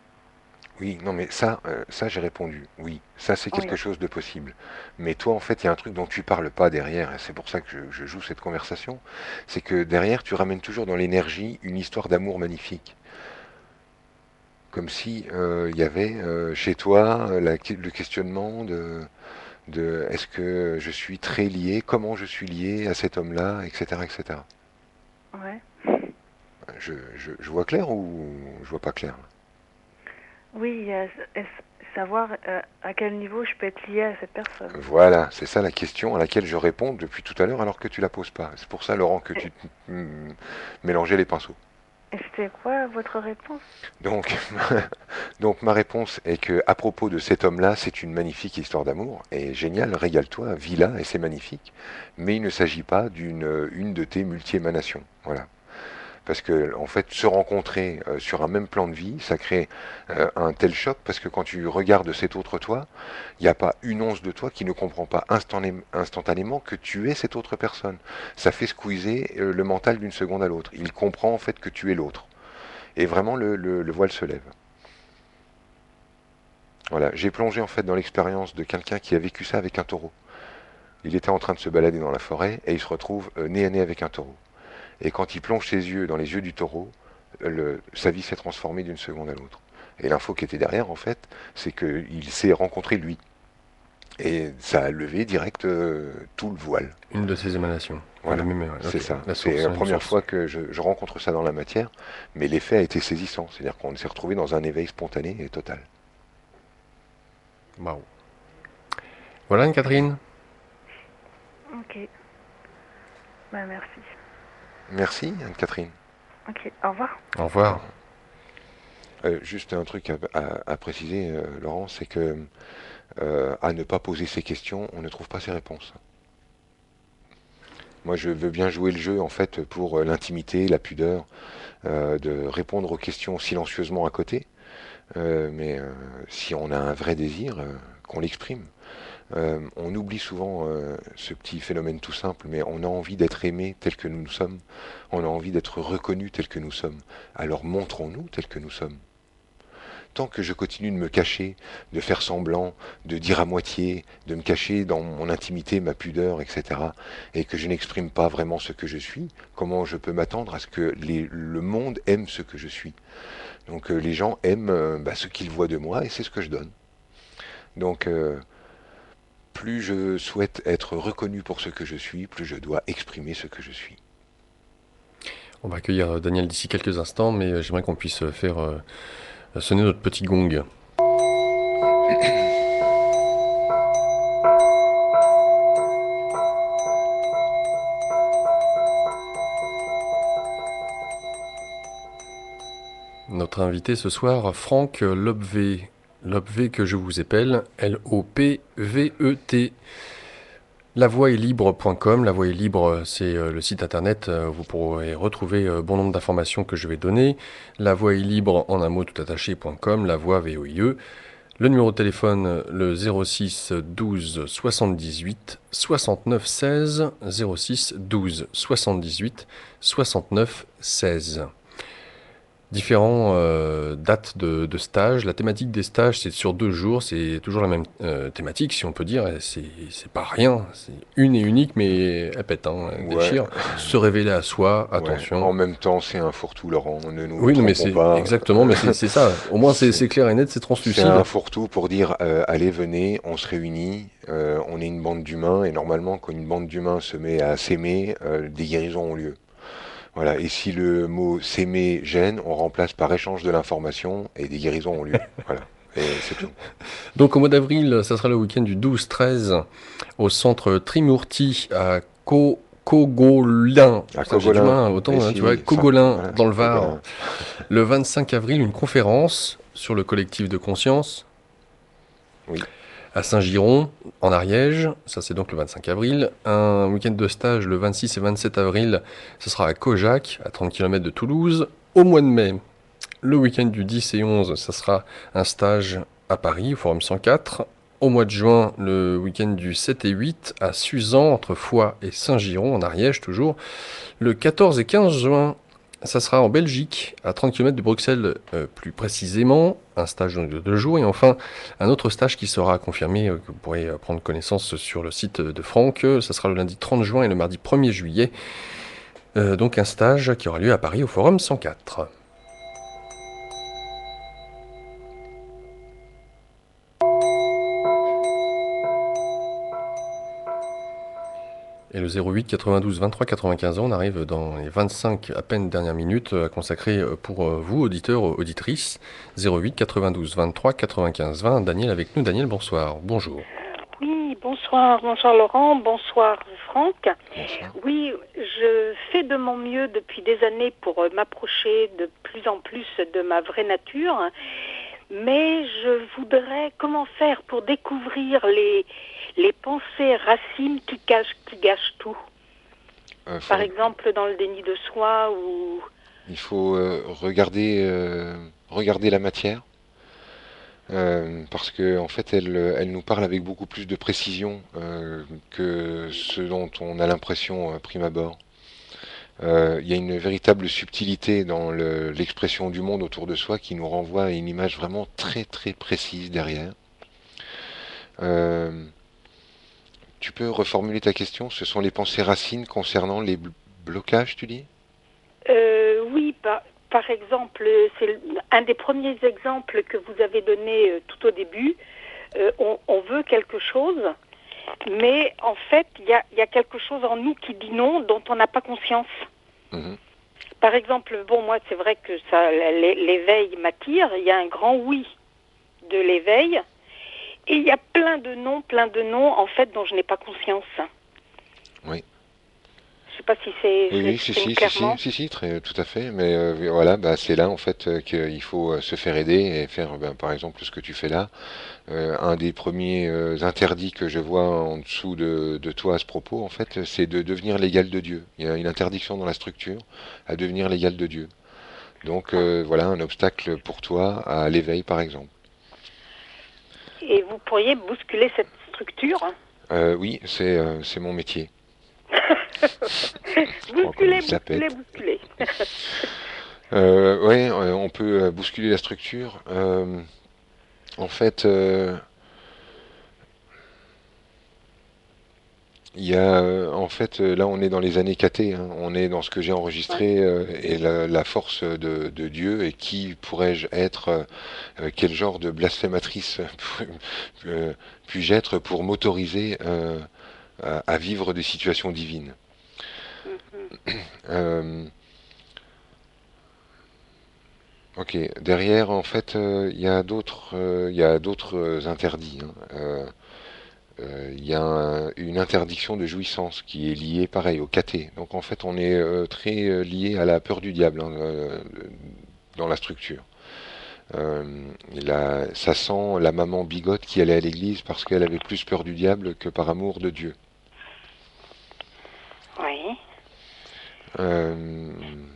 Oui, non, mais ça j'ai répondu. Oui, ça c'est Oui, quelque chose de possible. Mais toi, en fait, il y a un truc dont tu parles pas derrière, et c'est pour ça que je joue cette conversation. C'est que derrière, tu ramènes toujours dans l'énergie une histoire d'amour magnifique. Comme si il y avait chez toi le questionnement de est-ce que je suis très lié, comment je suis lié à cet homme-là, etc., etc. ouais. Je vois clair ou je vois pas clair? Oui, savoir à quel niveau je peux être liée à cette personne. Voilà, c'est ça la question à laquelle je réponds depuis tout à l'heure alors que tu la poses pas. C'est pour ça, Laurent, que Et, mélangeais les pinceaux. et c'était quoi votre réponse? Donc, donc ma réponse est que à propos de cet homme-là, c'est une magnifique histoire d'amour et génial, régale-toi, vis-la et c'est magnifique. Mais il ne s'agit pas d'une de tes multi-émanations. Voilà. Parce que en fait, se rencontrer sur un même plan de vie, ça crée un tel choc parce que quand tu regardes cet autre toi, il n'y a pas une once de toi qui ne comprend pas instantanément que tu es cette autre personne. Ça fait squeezer le mental d'une seconde à l'autre. Il comprend en fait que tu es l'autre. Et vraiment, le voile se lève. Voilà, j'ai plongé en fait dans l'expérience de quelqu'un qui a vécu ça avec un taureau. Il était en train de se balader dans la forêt et il se retrouve nez à nez avec un taureau. Et quand il plonge ses yeux dans les yeux du taureau, sa vie s'est transformée d'une seconde à l'autre. Et l'info qui était derrière, en fait, c'est qu'il s'est rencontré lui. Et ça a levé direct tout le voile. Une de ces émanations. Enfin, Voilà, le même, c'est ok. ça. La C'est source, la la même première source. fois que je rencontre ça dans la matière, mais l'effet a été saisissant. C'est-à-dire qu'on s'est retrouvé dans un éveil spontané et total. Waouh. Voilà Anne-Catherine. Ok. Bah, merci. Merci, Anne-Catherine. Ok, au revoir. Au revoir. Juste un truc à préciser, Laurent, c'est que à ne pas poser ces questions, on ne trouve pas ces réponses. Moi, je veux bien jouer le jeu, en fait, pour l'intimité, la pudeur, de répondre aux questions silencieusement à côté. Mais si on a un vrai désir, qu'on l'exprime. On oublie souvent ce petit phénomène tout simple, mais on a envie d'être aimé tel que nous sommes. On a envie d'être reconnu tel que nous sommes. Alors montrons-nous tel que nous sommes. Tant que je continue de me cacher, de faire semblant, de dire à moitié, de me cacher dans mon intimité, ma pudeur, etc., et que je n'exprime pas vraiment ce que je suis, comment je peux m'attendre à ce que le monde aime ce que je suis? Donc les gens aiment ce qu'ils voient de moi, et c'est ce que je donne. Donc plus je souhaite être reconnu pour ce que je suis, plus je dois exprimer ce que je suis. On va accueillir Daniel d'ici quelques instants, mais j'aimerais qu'on puisse faire sonner notre petit gong. Notre invité ce soir, Franck Lobvet. Lobvet que je vous appelle, Lopvet. Lavoieestlibre.com. La Voix est libre, c'est le site internet. Vous pourrez retrouver bon nombre d'informations que je vais donner. La Voix est libre en un mot tout attaché.com. La Voix VOIE. Le numéro de téléphone, le 06 12 78 69 16. 06 12 78 69 16. différents dates de stage. La thématique des stages, c'est sur 2 jours, c'est toujours la même thématique, si on peut dire. Et c'est pas rien, c'est une et unique, mais elle pète, hein, elle Ouais, déchire. Se révéler à soi, ouais. En attention. même temps, c'est un fourre-tout, Laurent. Ne nous Oui, non, mais trompons c'est pas. exactement, mais c'est ça. Au moins, C'est c'est clair et net, c'est c'est un translucide. fourre-tout pour dire allez, venez, on se réunit, on est une bande d'humains, et normalement, quand une bande d'humains se met à s'aimer, des guérisons ont lieu. Voilà, et si le mot s'aimer gêne, on remplace par échange de l'information et des guérisons ont lieu. Voilà, et c'est tout. Donc, au mois d'avril, ça sera le week-end du 12-13 au centre Trimurti à Cogolin. À Putain, j'ai du mal, Cogolin, hein, autant, et hein, tu vois, si, ça, Cogolin voilà, dans le Var. Cogolin. Le 25 avril, une conférence sur le collectif de conscience Oui, à Saint-Giron, en Ariège. Ça, c'est donc le 25 avril. Un week-end de stage le 26 et 27 avril, ce sera à Cojac, à 30 km de Toulouse. Au mois de mai, le week-end du 10 et 11, ça sera un stage à Paris, au Forum 104. Au mois de juin, le week-end du 7 et 8 à Suzan, entre Foix et Saint-Giron, en Ariège toujours. Le 14 et 15 juin, ça sera en Belgique, à 30 km de Bruxelles plus précisément, un stage donc de 2 jours. Et enfin, un autre stage qui sera confirmé, que vous pourrez prendre connaissance sur le site de Franck. Ça sera le lundi 30 juin et le mardi 1er juillet. Donc un stage qui aura lieu à Paris, au Forum 104. Et le 08 92 23 95 ans, on arrive dans les 25 à peine dernières minutes à consacrer pour vous, auditeurs, auditrices. 08 92 23 95 20. Daniel avec nous. Daniel, bonsoir. Bonjour. Oui, bonsoir, bonsoir Laurent, bonsoir Franck. bonsoir. Oui, je fais de mon mieux depuis des années pour m'approcher de plus en plus de ma vraie nature, mais je voudrais comment faire pour découvrir les pensées racines qui gâchent tout. Par exemple, dans le déni de soi ou... il faut regarder la matière. Parce que en fait, elle nous parle avec beaucoup plus de précision que ce dont on a l'impression prime abord. Il y a une véritable subtilité dans l'expression du monde autour de soi qui nous renvoie à une image vraiment très très précise derrière. Euh, Tu peux reformuler ta question? Ce sont les pensées racines concernant les blocages, tu dis? Oui, par exemple, c'est un des premiers exemples que vous avez donné tout au début. On veut quelque chose, mais en fait, il y a quelque chose en nous qui dit non, dont on n'a pas conscience. Mhm. Par exemple, bon, moi, c'est vrai que ça, l'éveil m'attire. Il y a un grand oui de l'éveil. Et il y a plein de noms, en fait, dont je n'ai pas conscience. Oui. Je sais pas si c'est, je Oui, l'exprime clairement. tout à fait. Mais voilà, bah, c'est là en fait qu'il faut se faire aider et faire, ben, par exemple, ce que tu fais là. Un des premiers interdits que je vois en dessous de toi à ce propos, en fait, c'est de devenir l'égal de Dieu. Il y a une interdiction dans la structure à devenir l'égal de Dieu. Donc voilà un obstacle pour toi à l'éveil, par exemple. Et vous pourriez bousculer cette structure. Oui, c'est mon métier. Bousculer, Ça pète. bousculer. Ouais, on peut bousculer la structure. En fait, il y a, là, on est dans les années cathées, hein. On est dans ce que j'ai enregistré et la force de Dieu. Et qui pourrais-je être? Quel genre de blasphématrice puis-je être pour m'autoriser à vivre des situations divines? Euh, ok. Derrière, en fait, il y a d'autres interdits, hein. Il y a une interdiction de jouissance qui est liée, pareil, au caté. Donc en fait, on est très lié à la peur du diable, hein, dans la structure. Ça sent la maman bigote qui allait à l'église parce qu'elle avait plus peur du diable que par amour de Dieu. Oui.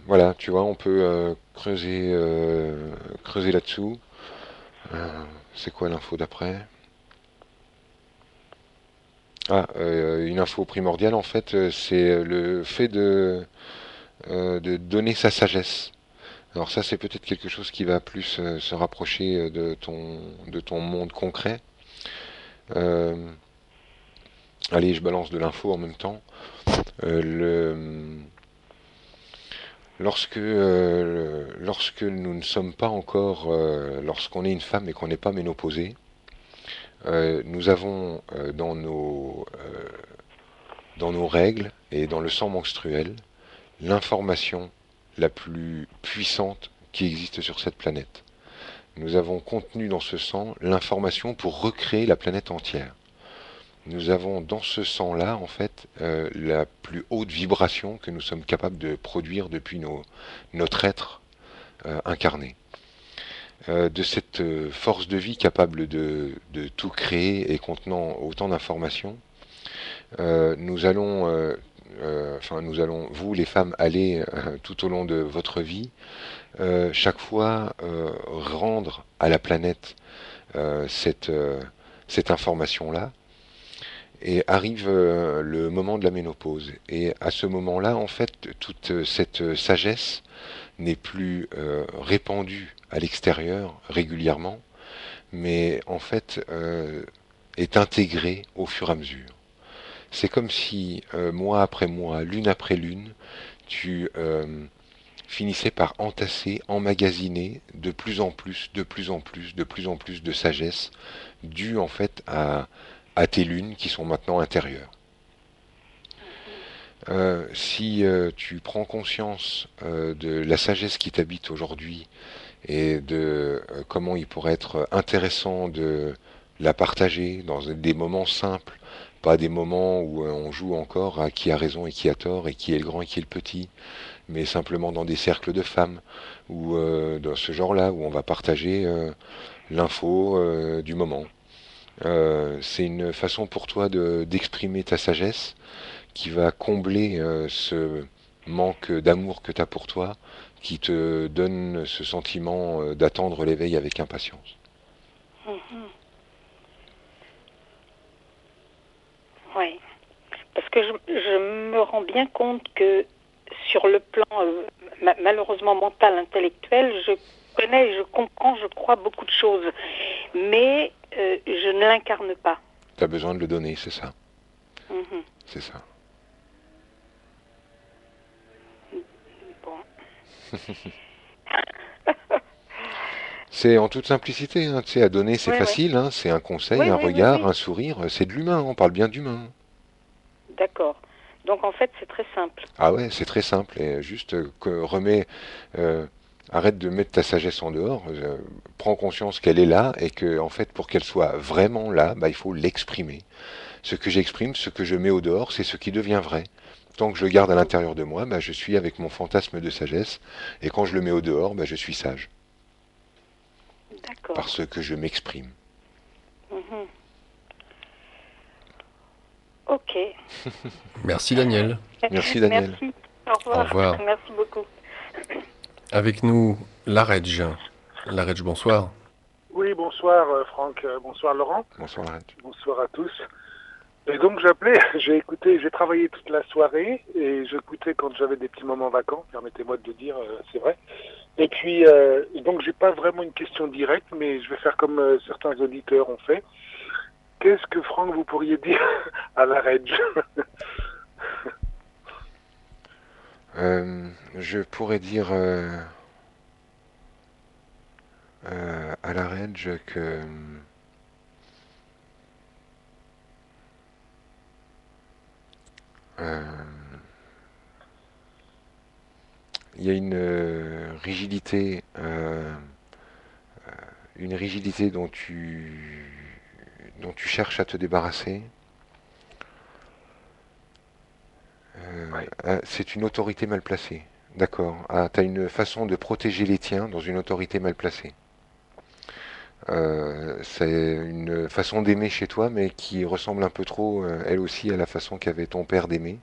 Voilà, tu vois, on peut creuser là-dessous. C'est quoi l'info d'après? Une info primordiale, en fait, c'est le fait de donner sa sagesse. Alors ça, c'est peut-être quelque chose qui va plus se rapprocher de ton monde concret. Euh, Allez, je balance de l'info en même temps. Euh, le, lorsque nous ne sommes pas encore, lorsqu'on est une femme et qu'on n'est pas ménopausé, nous avons dans nos règles et dans le sang menstruel l'information la plus puissante qui existe sur cette planète. Nous avons contenu dans ce sang l'information pour recréer la planète entière. Nous avons dans ce sang-là, en fait, la plus haute vibration que nous sommes capables de produire depuis notre être incarné. De cette force de vie capable de tout créer et contenant autant d'informations, nous allons, vous les femmes, aller tout au long de votre vie, chaque fois rendre à la planète cette information-là. Et arrive le moment de la ménopause. Et à ce moment-là, en fait, toute cette sagesse n'est plus répandue à l'extérieur régulièrement, mais en fait est intégrée au fur et à mesure. C'est comme si mois après mois, lune après lune, tu finissais par entasser, emmagasiner de plus en plus, de plus en plus, de plus en plus de sagesse, due en fait à tes lunes qui sont maintenant intérieures. Si tu prends conscience de la sagesse qui t'habite aujourd'hui et de comment il pourrait être intéressant de la partager dans des moments simples, pas des moments où on joue encore à qui a raison et qui a tort et qui est le grand et qui est le petit, mais simplement dans des cercles de femmes ou dans ce genre-là où on va partager l'info du moment. C'est une façon pour toi d'exprimer ta sagesse qui va combler ce manque d'amour que tu as pour toi, qui te donne ce sentiment d'attendre l'éveil avec impatience. Mhm. Oui, parce que je me rends bien compte que sur le plan malheureusement mental, intellectuel, je connais, je comprends, je crois beaucoup de choses, mais je ne l'incarne pas. Tu as besoin de le donner, c'est ça. Mhm. C'est ça. Bon. C'est en toute simplicité, hein, tu sais, à donner c'est Oui, oui. facile, hein, c'est un conseil, Oui, un oui, oui, regard, oui. un sourire, c'est de l'humain, on parle bien d'humain. D'accord. Donc en fait, c'est très simple. Ah ouais, c'est très simple, et juste euh, arrête de mettre ta sagesse en dehors, prends conscience qu'elle est là, et que en fait, pour qu'elle soit vraiment là, bah, il faut l'exprimer. Ce que j'exprime, ce que je mets au dehors, c'est ce qui devient vrai. Tant que je le garde à l'intérieur de moi, bah, je suis avec mon fantasme de sagesse, et quand je le mets au dehors, bah, je suis sage, D'accord. parce que je m'exprime. Mhm. Ok. Merci Daniel. Merci Daniel. Merci. Au revoir. Au revoir. Merci beaucoup. Avec nous, la Reg. La Reg, bonsoir. Oui, bonsoir Franck, bonsoir Laurent, Bonsoir Arrête. bonsoir à tous. Et donc j'appelais, j'ai travaillé toute la soirée et j'écoutais quand j'avais des petits moments vacants, permettez-moi de le dire, c'est vrai. Et puis, donc j'ai pas vraiment une question directe, mais je vais faire comme certains auditeurs ont fait. Qu'est-ce que Franck vous pourriez dire à la Reg? Je pourrais dire à la Reg que euh, il y a une rigidité dont tu cherches à te débarrasser. C'est une autorité mal placée. D'accord. Ah, tu as une façon de protéger les tiens dans une autorité mal placée. C'est une façon d'aimer chez toi, mais qui ressemble un peu trop, elle aussi, à la façon qu'avait ton père d'aimer.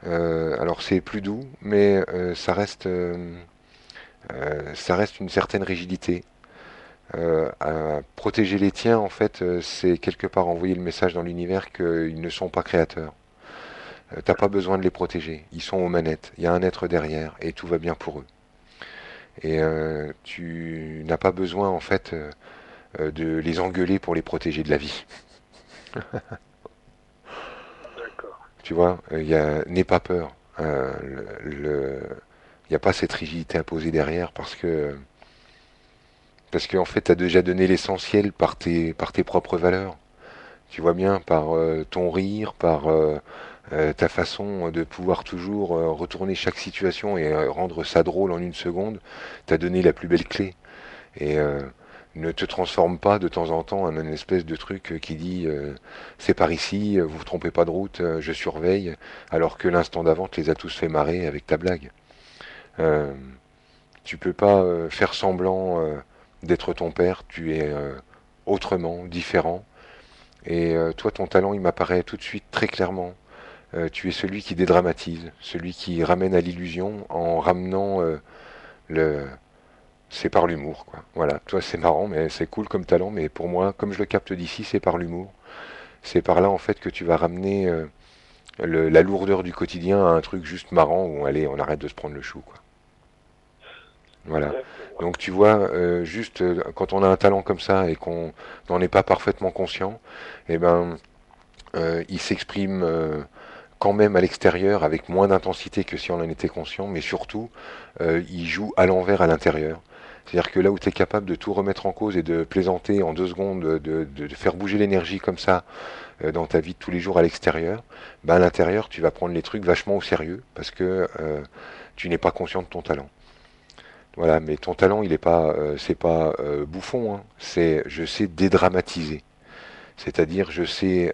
Alors c'est plus doux, mais ça reste une certaine rigidité. À protéger les tiens, en fait, c'est quelque part envoyer le message dans l'univers qu'ils ne sont pas créateurs. T'as pas besoin de les protéger, ils sont aux manettes, il y a un être derrière, et tout va bien pour eux. Et tu n'as pas besoin en fait de les engueuler pour les protéger de la vie. D'accord. Tu vois, n'aie pas peur. Il n'y a pas cette rigidité imposée derrière parce que en fait, tu as déjà donné l'essentiel par tes propres valeurs. Tu vois bien, par ton rire, par ta façon de pouvoir toujours retourner chaque situation et rendre ça drôle en une seconde, tu as donné la plus belle clé. Et ne te transforme pas de temps en temps en une espèce de truc qui dit c'est par ici, vous vous trompez pas de route, je surveille, alors que l'instant d'avant te les a tous fait marrer avec ta blague. Euh, Tu peux pas faire semblant d'être ton père, tu es autrement, différent. Et toi, ton talent, il m'apparaît tout de suite très clairement. Tu es celui qui dédramatise, celui qui ramène à l'illusion en ramenant le, c'est par l'humour, quoi. Voilà, toi c'est marrant, mais c'est cool comme talent, mais pour moi, comme je le capte d'ici, c'est par l'humour. C'est par là en fait que tu vas ramener la lourdeur du quotidien à un truc juste marrant où allez, on arrête de se prendre le chou, quoi. Voilà. Donc tu vois, juste quand on a un talent comme ça et qu'on n'en est pas parfaitement conscient, eh ben, il s'exprime quand même à l'extérieur avec moins d'intensité que si on en était conscient, mais surtout, il joue à l'envers à l'intérieur. C'est-à-dire que là où tu es capable de tout remettre en cause et de plaisanter en 2 secondes, de faire bouger l'énergie comme ça dans ta vie de tous les jours à l'extérieur, ben à l'intérieur, tu vas prendre les trucs vachement au sérieux parce que tu n'es pas conscient de ton talent. Voilà, mais ton talent, il est pas, c'est pas bouffon, hein. C'est, je sais dédramatiser. C'est-à-dire, je sais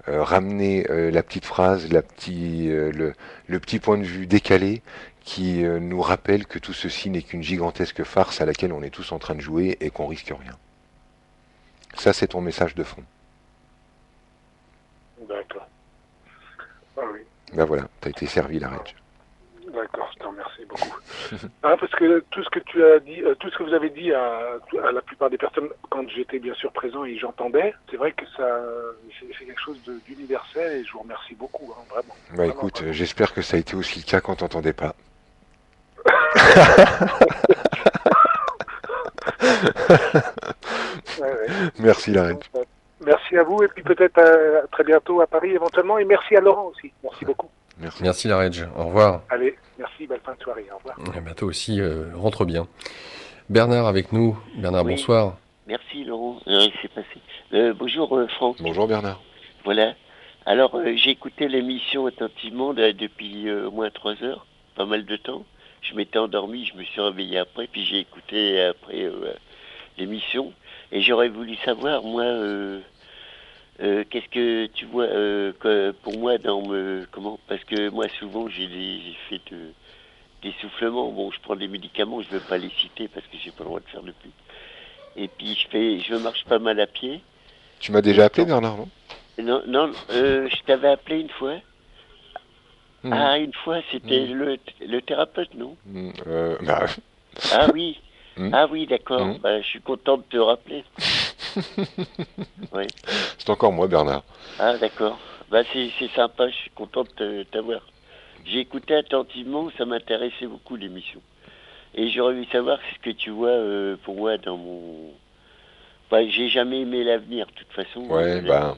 ramener la petite phrase, le petit point de vue décalé qui nous rappelle que tout ceci n'est qu'une gigantesque farce à laquelle on est tous en train de jouer et qu'on risque rien. Ça, c'est ton message de fond. D'accord. Ah oui. Ben voilà, t'as été servi, la Reg. D'accord, je te remercie beaucoup. Parce que tout ce que tu as dit, tout ce que vous avez dit à la plupart des personnes, quand j'étais bien sûr présent et j'entendais, c'est vrai que ça, c'est quelque chose d'universel et je vous remercie beaucoup, hein, vraiment. Bah Vraiment, écoute, vraiment. j'espère que ça a été aussi le cas quand t'entendais pas. Ouais, ouais. Merci, la Reg. Donc, merci à vous et puis peut-être à très bientôt à Paris éventuellement et merci à Laurent aussi. Merci beaucoup. Merci. Merci la Reg, au revoir. Allez, merci, belle fin de soirée, au revoir. Et bientôt aussi, rentre bien. Bernard avec nous. Bernard, Oui. bonsoir. Merci Laurent, c'est passé. Bonjour Franck. Bonjour Bernard. Voilà. Alors j'ai écouté l'émission attentivement là, depuis au moins 3 heures, pas mal de temps. Je m'étais endormi, je me suis réveillé après, puis j'ai écouté après l'émission. Et j'aurais voulu savoir, moi, qu'est-ce que tu vois pour moi comment, parce que moi souvent j'ai des effets d'essoufflement. Bon, je prends des médicaments, je ne veux pas les citer parce que j'ai pas le droit de faire de pub. Et puis je marche pas mal à pied. Tu m'as déjà appelé Bernard, non? Non, je t'avais appelé une fois. Mmh. Ah, une fois, c'était le thérapeute, non? Bah, Ah oui, Mmh. ah oui, d'accord. Mmh. Bah, je suis content de te rappeler. Oui. c'est encore moi Bernard. Ah, d'accord. Bah, c'est sympa, je suis content de t'avoir. J'ai écouté attentivement, ça m'intéressait beaucoup l'émission. Et j'aurais voulu savoir ce que tu vois pour moi dans mon... Bah, j'ai jamais aimé l'avenir, de toute façon. Ouais, bah...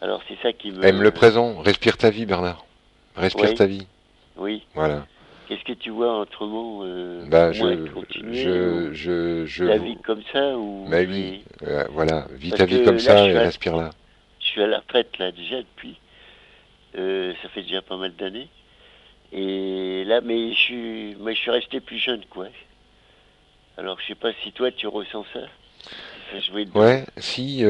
Alors c'est ça qui me... aime le présent, respire ta vie Bernard. Respire Ouais. ta vie. Oui. Voilà. Qu'est-ce que tu vois autrement Bah, pour moi, continuer la vie comme ça ou Bah oui, voilà, vis Parce ta vie que comme là, ça et respire là. Je suis à la retraite là déjà depuis. Ça fait déjà pas mal d'années. Et là, mais je suis resté plus jeune, quoi. Alors, je sais pas si toi, tu ressens ça. Si ça jouait dedans. Ouais, si,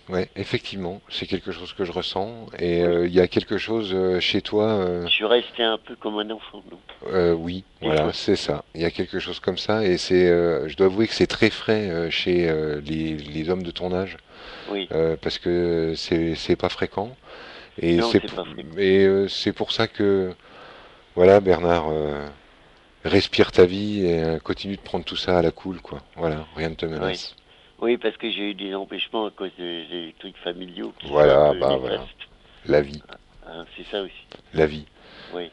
ouais, effectivement, c'est quelque chose que je ressens. Et il y a quelque chose chez toi, Je suis resté un peu comme un enfant, non? oui, Des voilà, fois. c'est ça. Il y a quelque chose comme ça. Et c'est, je dois avouer que c'est très frais chez les hommes de ton âge. Oui. Parce que c'est pas fréquent. Et Non, c'est c'est pas fréquent. c'est pour ça que, voilà, Bernard, respire ta vie et continue de prendre tout ça à la cool, quoi. Voilà, rien ne te menace. Oui, parce que j'ai eu des empêchements à cause des trucs familiaux qui sont Voilà, un peu bah néfastes. voilà. La vie, Hein, c'est ça aussi. la vie. Oui.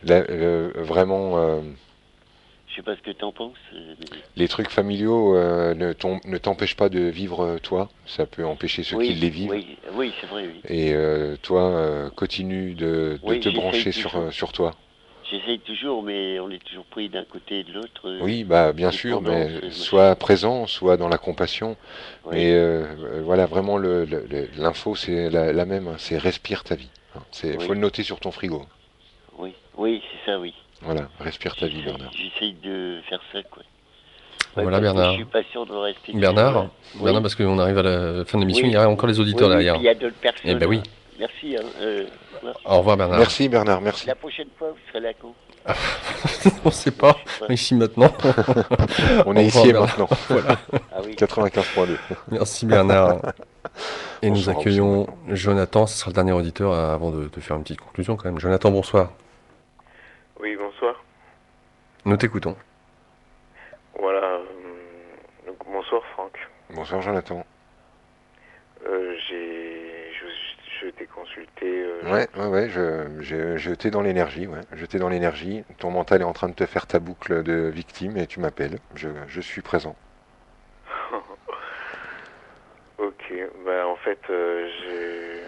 Vraiment, Je sais pas ce que t'en penses. Les trucs familiaux ne t'empêchent pas de vivre toi. Ça peut empêcher ceux qui Oui, les vivent. oui, oui, c'est vrai, oui. Et toi, continue de Oui, te j'essaye brancher toujours. sur toi. J'essaye toujours, mais on est toujours pris d'un côté et de l'autre. Oui, bah bien sûr, Dépendance, mais machin. soit présent, soit dans la compassion. Oui, Mais voilà, vraiment, l'info, c'est la même, hein, c'est respire ta vie. Hein. Faut oui, le noter sur ton frigo. oui, oui, c'est ça, oui. Voilà, respire ta vie, J'essaye, Bernard. j'essaye de faire ça, quoi. Ouais, Voilà parce que je Bernard. suis pas sûr de rester toujours Bernard, là. Bernard, Oui, parce qu'on arrive à la fin de l'émission, il y oui, a encore les auditeurs oui, derrière. puis il y a d'autres Eh personnes. ben oui. Merci, hein. Voilà. Au revoir Bernard. Merci, Bernard, merci. La prochaine fois, vous serez là quand? On sait pas, Je sais pas. ici maintenant. On Au est revoir, ici et Bernard. maintenant. Voilà. Ah oui. 95.2. Merci Bernard. Et On nous saura où accueillons c'est maintenant. Jonathan, ce sera le dernier auditeur avant de faire une petite conclusion quand même. Jonathan, bonsoir. Oui, bonsoir. Nous t'écoutons. Voilà. Donc, bonsoir, Franck. Bonsoir, Jonathan. Je t'ai consulté. Ouais, t'ai dans l'énergie, ouais. Je t'ai dans l'énergie. Ton mental est en train de te faire ta boucle de victime et tu m'appelles. Je suis présent. Ok. Bah, en fait, je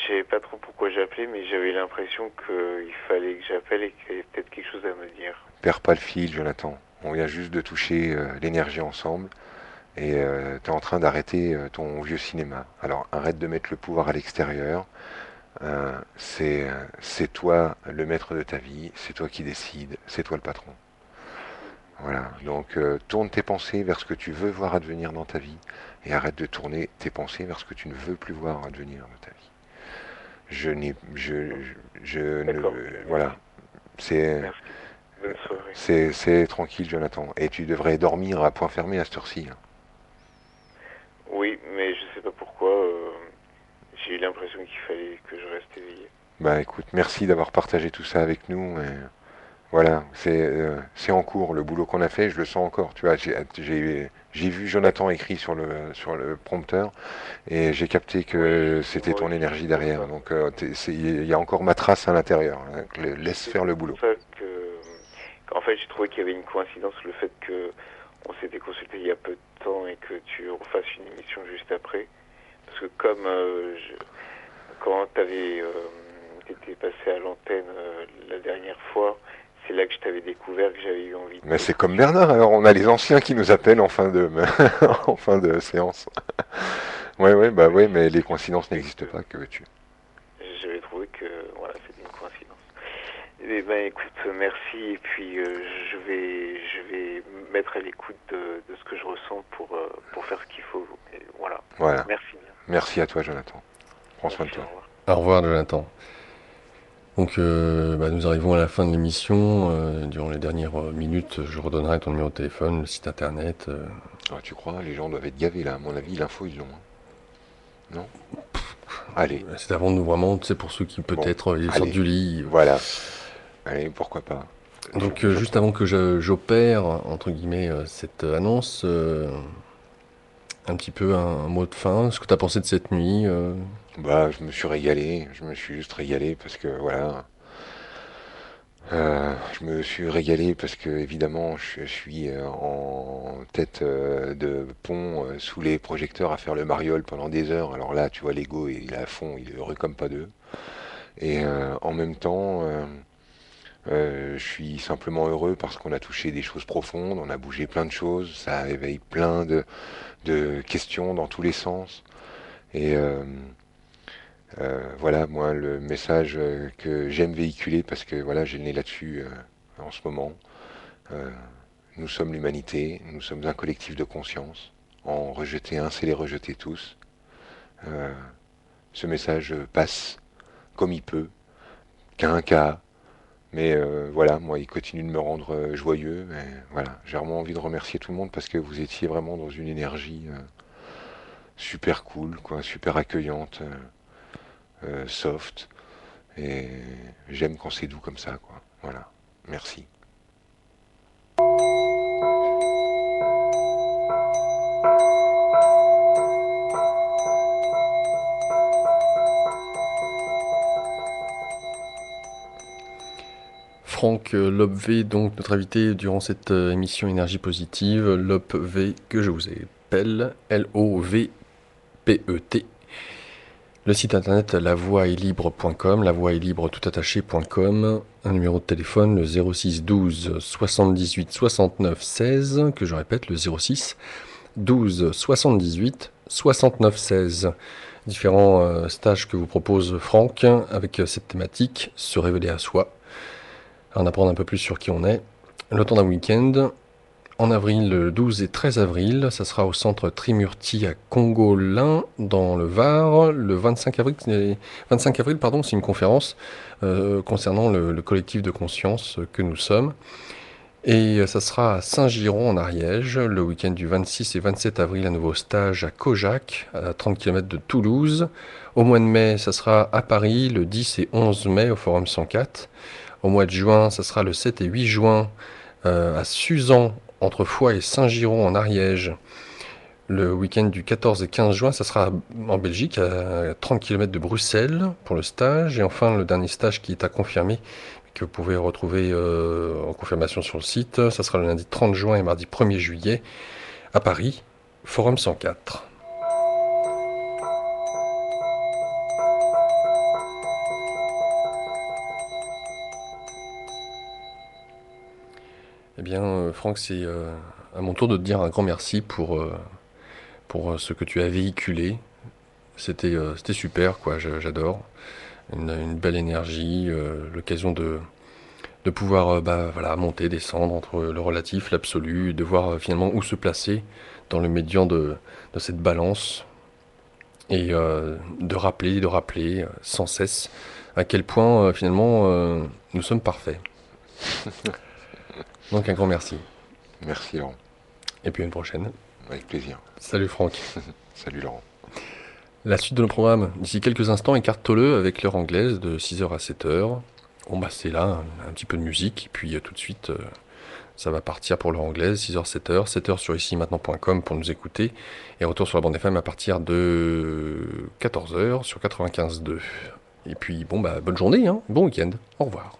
savais pas trop pourquoi j'appelais, mais j'avais l'impression qu'il fallait que j'appelle et qu'il y avait peut-être quelque chose à me dire. Perds pas le fil, Jonathan. On vient juste de toucher l'énergie ensemble. Et tu es en train d'arrêter ton vieux cinéma. Alors arrête de mettre le pouvoir à l'extérieur. C'est toi le maître de ta vie, c'est toi qui décides, c'est toi le patron. Voilà, donc tourne tes pensées vers ce que tu veux voir advenir dans ta vie et arrête de tourner tes pensées vers ce que tu ne veux plus voir advenir dans ta vie. Je ne... D'accord. Voilà, c'est... Merci. Bonne soirée. C'est tranquille, Jonathan. Et tu devrais dormir à point fermé à cette heure-ci. Hein. Oui, mais je sais pas pourquoi. J'ai eu l'impression qu'il fallait que je reste éveillé. Bah écoute, merci d'avoir partagé tout ça avec nous. Et voilà, c'est en cours. Le boulot qu'on a fait, je le sens encore. Tu vois, j'ai vu Jonathan écrit sur le prompteur et j'ai capté que c'était ton énergie derrière. Donc il y a encore ma trace à l'intérieur. Hein. Laisse faire le boulot. C'est pour ça qu'en fait, j'ai trouvé qu'il y avait une coïncidence, le fait que on s'était consulté il y a peu de temps et que tu refasses une émission juste après. Parce que comme quand t'étais passé à l'antenne la dernière fois, c'est là que je t'avais découvert, que j'avais eu envie de... Mais c'est comme Bernard, alors on a les anciens qui nous appellent en fin de, en fin de séance. Ouais, bah ouais, mais les coïncidences n'existent pas, que veux-tu? J'avais trouvé que voilà, c'était une coïncidence. Eh ben écoute, merci, et puis je vais me mettre à l'écoute de ce que je ressens pour faire ce qu'il faut. Et voilà. Voilà. Merci. Merci à toi, Jonathan. Prends soin de Merci, toi. au revoir. Au revoir Jonathan. Donc nous arrivons à la fin de l'émission. Durant les dernières minutes, je redonnerai ton numéro de téléphone, le site internet. Ah, tu crois, les gens doivent être gavés là, à mon avis, l'info ils l'ont. Hein. Non? Allez, C'est avant de nous vraiment, c'est pour ceux qui peut-être ils sortent allez. du lit. voilà. Allez, pourquoi pas. Donc juste avant que j'opère, entre guillemets, cette annonce, un petit peu un mot de fin, ce que tu as pensé de cette nuit Bah, je me suis régalé, je me suis juste régalé parce que voilà. Je me suis régalé parce que évidemment je suis en tête de pont sous les projecteurs à faire le mariole pendant des heures. Alors là, tu vois, l'ego il est à fond, il est heureux comme pas deux. Et en même temps, je suis simplement heureux parce qu'on a touché des choses profondes, on a bougé plein de choses, ça éveille plein de questions dans tous les sens. Et voilà, moi, le message que j'aime véhiculer, parce que voilà, j'ai le nez là-dessus en ce moment. euh, nous sommes l'humanité, nous sommes un collectif de conscience. En rejeter un, c'est les rejeter tous. Euh, ce message passe comme il peut, qu'à un cas. Mais voilà, moi, il continue de me rendre joyeux. Et voilà, j'ai vraiment envie de remercier tout le monde parce que vous étiez vraiment dans une énergie super cool, quoi, super accueillante. Soft, et j'aime quand c'est doux comme ça, quoi. Voilà, merci. Franck Lopv, donc notre invité durant cette émission Énergie Positive. Lopv, que je vous appelle, L-O-V-P-E-T. Le site internet lavoixestlibre.com, lavoixestlibre.com, un numéro de téléphone, le 06 12 78 69 16, que je répète, le 06 12 78 69 16. Différents stages que vous propose Franck avec cette thématique, se révéler à soi, en apprendre un peu plus sur qui on est. Le temps d'un week-end, en avril, le 12 et 13 avril, ça sera au centre Trimurti à Congolin, dans le Var. Le 25 avril, c'est une conférence concernant le collectif de conscience que nous sommes. Et ça sera à Saint-Giron en Ariège, le week-end du 26 et 27 avril, un nouveau stage à Cojac, à 30 km de Toulouse. Au mois de mai, ça sera à Paris, le 10 et 11 mai, au Forum 104. Au mois de juin, ça sera le 7 et 8 juin, à Suzan, entre Foix et Saint-Giron en Ariège. Le week-end du 14 et 15 juin, ça sera en Belgique, à 30 km de Bruxelles, pour le stage. Et enfin, le dernier stage qui est à confirmer, que vous pouvez retrouver en confirmation sur le site, ça sera le lundi 30 juin et mardi 1er juillet, à Paris, Forum 104. Eh bien, Franck, c'est à mon tour de te dire un grand merci pour ce que tu as véhiculé. C'était super, quoi, j'adore. Une belle énergie, l'occasion de pouvoir voilà, monter, descendre entre le relatif, l'absolu, de voir finalement où se placer dans le médian de cette balance, et de rappeler sans cesse à quel point finalement nous sommes parfaits. Donc un grand merci. Merci Laurent. Et puis à une prochaine. Avec plaisir. Salut Franck. Salut Laurent. La suite de nos programmes, d'ici quelques instants, écarte-le avec l'heure anglaise de 6h à 7h. Bon c'est là, un petit peu de musique, et puis tout de suite, ça va partir pour l'heure anglaise, 6h, 7h, 7h sur ici-maintenant.com pour nous écouter, et retour sur la bande FM à partir de 14h sur 95.2. Et puis bonne journée, bon week-end, au revoir.